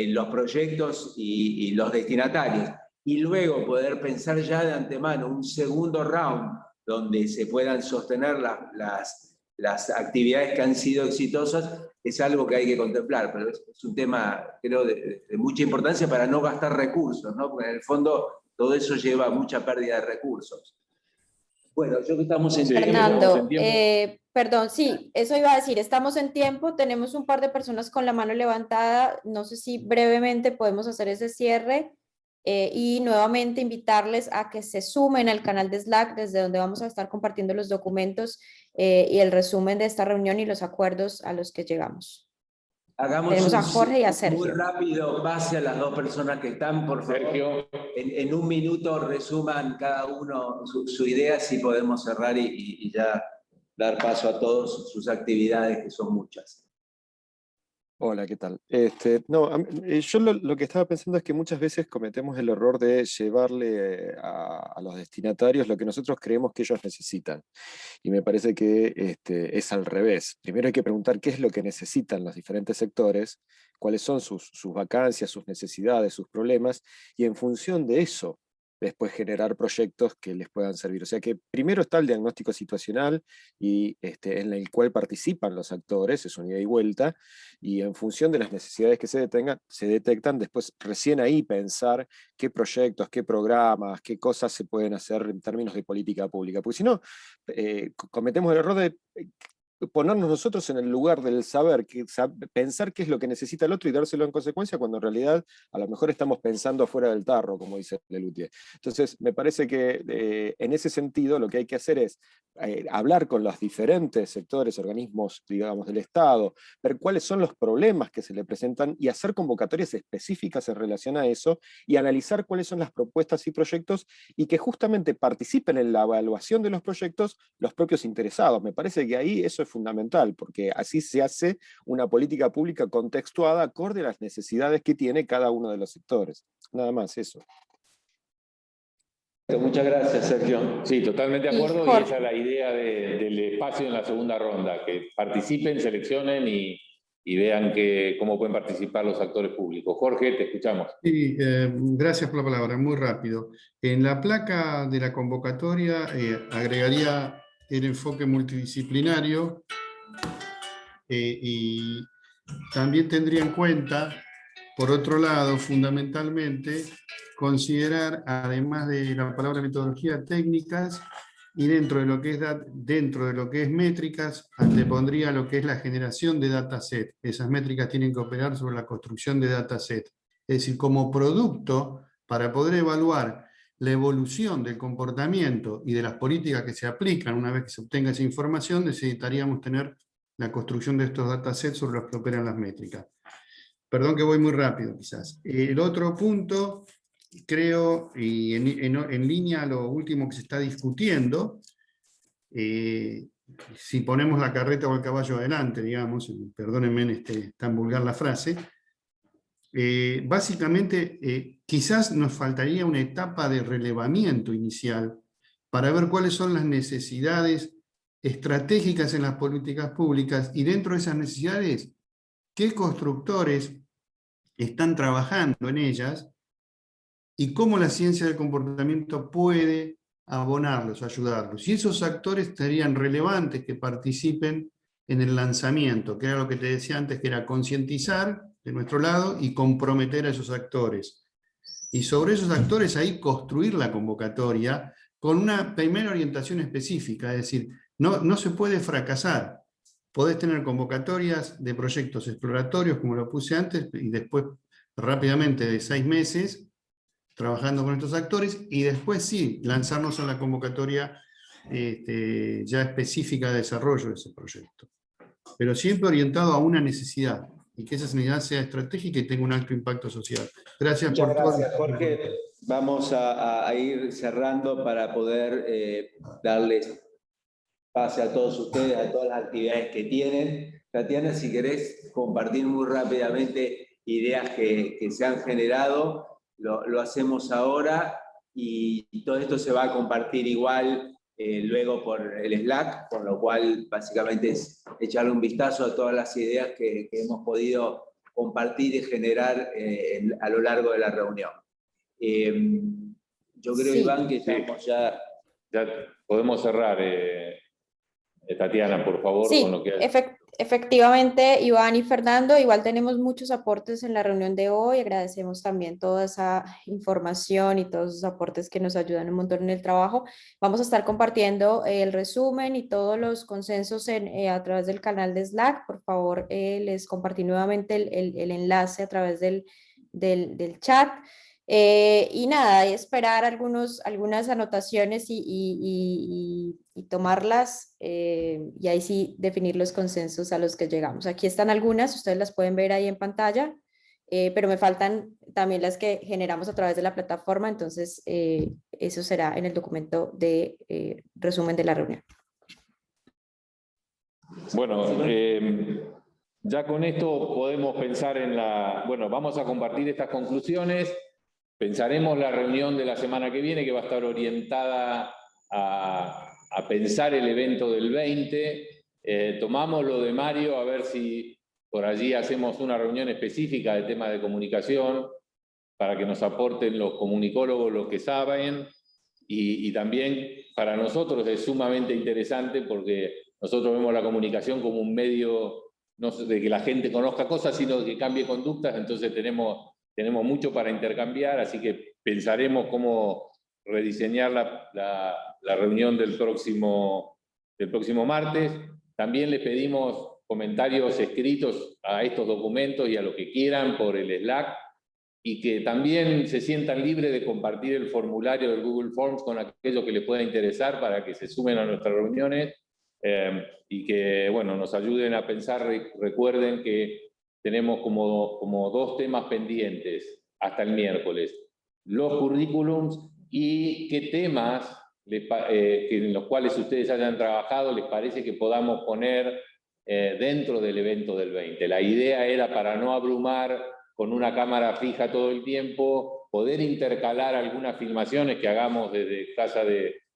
los proyectos y los destinatarios, y luego poder pensar ya de antemano un segundo round donde se puedan sostener las actividades que han sido exitosas, es algo que hay que contemplar, pero es un tema, creo, de mucha importancia para no gastar recursos, ¿no? Porque en el fondo todo eso lleva a mucha pérdida de recursos. Bueno, yo que estamos en Fernando, tiempo. perdón, sí, eso iba a decir, estamos en tiempo, tenemos un par de personas con la mano levantada, no sé si brevemente podemos hacer ese cierre, y nuevamente invitarles a que se sumen al canal de Slack, desde donde vamos a estar compartiendo los documentos y el resumen de esta reunión y los acuerdos a los que llegamos. Tenemos a Jorge y a Sergio. Muy rápido pase a las dos personas que están, por favor. Sergio. En un minuto resuman cada uno su idea, si podemos cerrar y ya dar paso a todos sus actividades, que son muchas. Hola, ¿qué tal? Yo lo que estaba pensando es que muchas veces cometemos el error de llevarle a los destinatarios lo que nosotros creemos que ellos necesitan. Y me parece que es al revés. Primero hay que preguntar qué es lo que necesitan los diferentes sectores, cuáles son sus vacancias, sus necesidades, sus problemas, y en función de eso después generar proyectos que les puedan servir. O sea que primero está el diagnóstico situacional y en el cual participan los actores, es un ida y vuelta, y en función de las necesidades que se detectan, después recién ahí pensar qué proyectos, qué programas, qué cosas se pueden hacer en términos de política pública. Porque si no, cometemos el error de ponernos nosotros en el lugar del saber, pensar qué es lo que necesita el otro y dárselo en consecuencia, cuando en realidad a lo mejor estamos pensando fuera del tarro, como dice Lelutier. Entonces, me parece que en ese sentido lo que hay que hacer es hablar con los diferentes sectores, organismos, digamos, del Estado, ver cuáles son los problemas que se le presentan y hacer convocatorias específicas en relación a eso y analizar cuáles son las propuestas y proyectos y que justamente participen en la evaluación de los proyectos los propios interesados. Me parece que ahí eso es fundamental, porque así se hace una política pública contextuada acorde a las necesidades que tiene cada uno de los sectores. Nada más eso. Muchas gracias, Sergio. Sí, totalmente de acuerdo, y esa es la idea del espacio en la segunda ronda, que participen, seleccionen y vean cómo pueden participar los actores públicos. Jorge, te escuchamos. Sí, gracias por la palabra, muy rápido. En la placa de la convocatoria agregaría el enfoque multidisciplinario y también tendría en cuenta, por otro lado, fundamentalmente, considerar, además de la palabra metodología, técnicas, y dentro de lo que es métricas, antepondría lo que es la generación de dataset. Esas métricas tienen que operar sobre la construcción de dataset. Es decir, como producto, para poder evaluar la evolución del comportamiento y de las políticas que se aplican una vez que se obtenga esa información, necesitaríamos tener la construcción de estos datasets sobre los que operan las métricas. Perdón que voy muy rápido quizás. El otro punto, creo, y en línea a lo último que se está discutiendo, si ponemos la carreta o el caballo adelante, digamos, perdónenme tan vulgar la frase, básicamente quizás nos faltaría una etapa de relevamiento inicial para ver cuáles son las necesidades estratégicas en las políticas públicas y dentro de esas necesidades, qué constructores están trabajando en ellas y cómo la ciencia del comportamiento puede abonarlos, ayudarlos. Y esos actores serían relevantes que participen en el lanzamiento, que era lo que te decía antes, que era concientizar de nuestro lado y comprometer a esos actores. Y sobre esos actores ahí construir la convocatoria con una primera orientación específica, es decir, no se puede fracasar. Podés tener convocatorias de proyectos exploratorios, como lo puse antes, y después rápidamente de 6 meses, trabajando con estos actores, y después sí, lanzarnos a la convocatoria ya específica de desarrollo de ese proyecto. Pero siempre orientado a una necesidad, y que esa necesidad sea estratégica y tenga un alto impacto social. Gracias Muchas por gracias, todo. Jorge. Vamos a ir cerrando para poder darles pase a todos ustedes, a todas las actividades que tienen. Tatiana, si querés compartir muy rápidamente ideas que se han generado, lo hacemos ahora, y todo esto se va a compartir igual luego por el Slack, con lo cual básicamente es echarle un vistazo a todas las ideas que hemos podido compartir y generar a lo largo de la reunión. Yo creo, Sí. Iván, que estamos ya podemos cerrar. Tatiana, por favor, Sí, con lo que efectivamente, Iván y Fernando, igual tenemos muchos aportes en la reunión de hoy. Agradecemos también toda esa información y todos esos aportes que nos ayudan un montón en el trabajo. Vamos a estar compartiendo el resumen y todos los consensos a través del canal de Slack. Por favor, les compartí nuevamente el enlace a través del chat. Y nada, esperar algunas anotaciones y tomarlas, y ahí sí definir los consensos a los que llegamos. Aquí están algunas, ustedes las pueden ver ahí en pantalla, pero me faltan también las que generamos a través de la plataforma, entonces eso será en el documento de resumen de la reunión. Bueno, ya con esto podemos pensar bueno, vamos a compartir estas conclusiones. Pensaremos la reunión de la semana que viene, que va a estar orientada a pensar el evento del 20. Tomamos lo de Mario, a ver si por allí hacemos una reunión específica de temas de comunicación. para que nos aporten los comunicólogos lo que saben, y también para nosotros es sumamente interesante porque nosotros vemos la comunicación como un medio no de que la gente conozca cosas, sino de que cambie conductas, entonces tenemos mucho para intercambiar, así que pensaremos cómo rediseñar la reunión del próximo martes. También les pedimos comentarios escritos a estos documentos y a lo que quieran por el Slack, y que también se sientan libres de compartir el formulario del Google Forms con aquellos que les pueda interesar para que se sumen a nuestras reuniones, y que bueno, nos ayuden a pensar. Recuerden que tenemos como 2 temas pendientes hasta el miércoles: los currículums y qué temas en los cuales ustedes hayan trabajado les parece que podamos poner dentro del evento del 20. La idea era, para no abrumar con una cámara fija todo el tiempo, poder intercalar algunas filmaciones que hagamos desde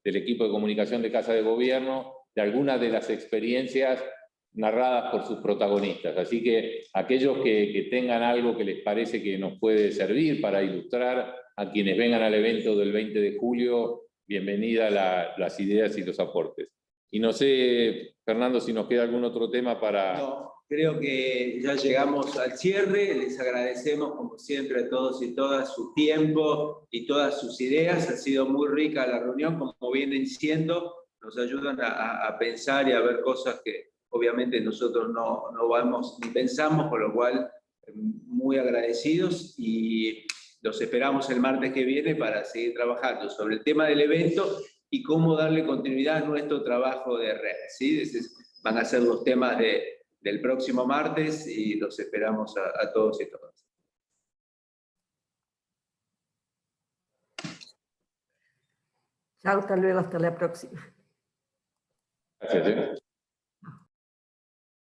del equipo de comunicación de Casa de Gobierno, de algunas de las experiencias narradas por sus protagonistas. Así que aquellos que tengan algo que les parece que nos puede servir para ilustrar a quienes vengan al evento del 20 de julio, bienvenidas las ideas y los aportes. Y no sé, Fernando, si nos queda algún otro tema para... No, creo que ya llegamos al cierre. Les agradecemos, como siempre, a todos y todas su tiempo y todas sus ideas. Ha sido muy rica la reunión, como vienen siendo. Nos ayudan a pensar y a ver cosas que obviamente nosotros no vamos ni pensamos, por lo cual muy agradecidos, y los esperamos el martes que viene para seguir trabajando sobre el tema del evento y cómo darle continuidad a nuestro trabajo de red, ¿sí? Van a ser los temas del próximo martes, y los esperamos a todos y todas. Chao, hasta luego, hasta la próxima. Gracias.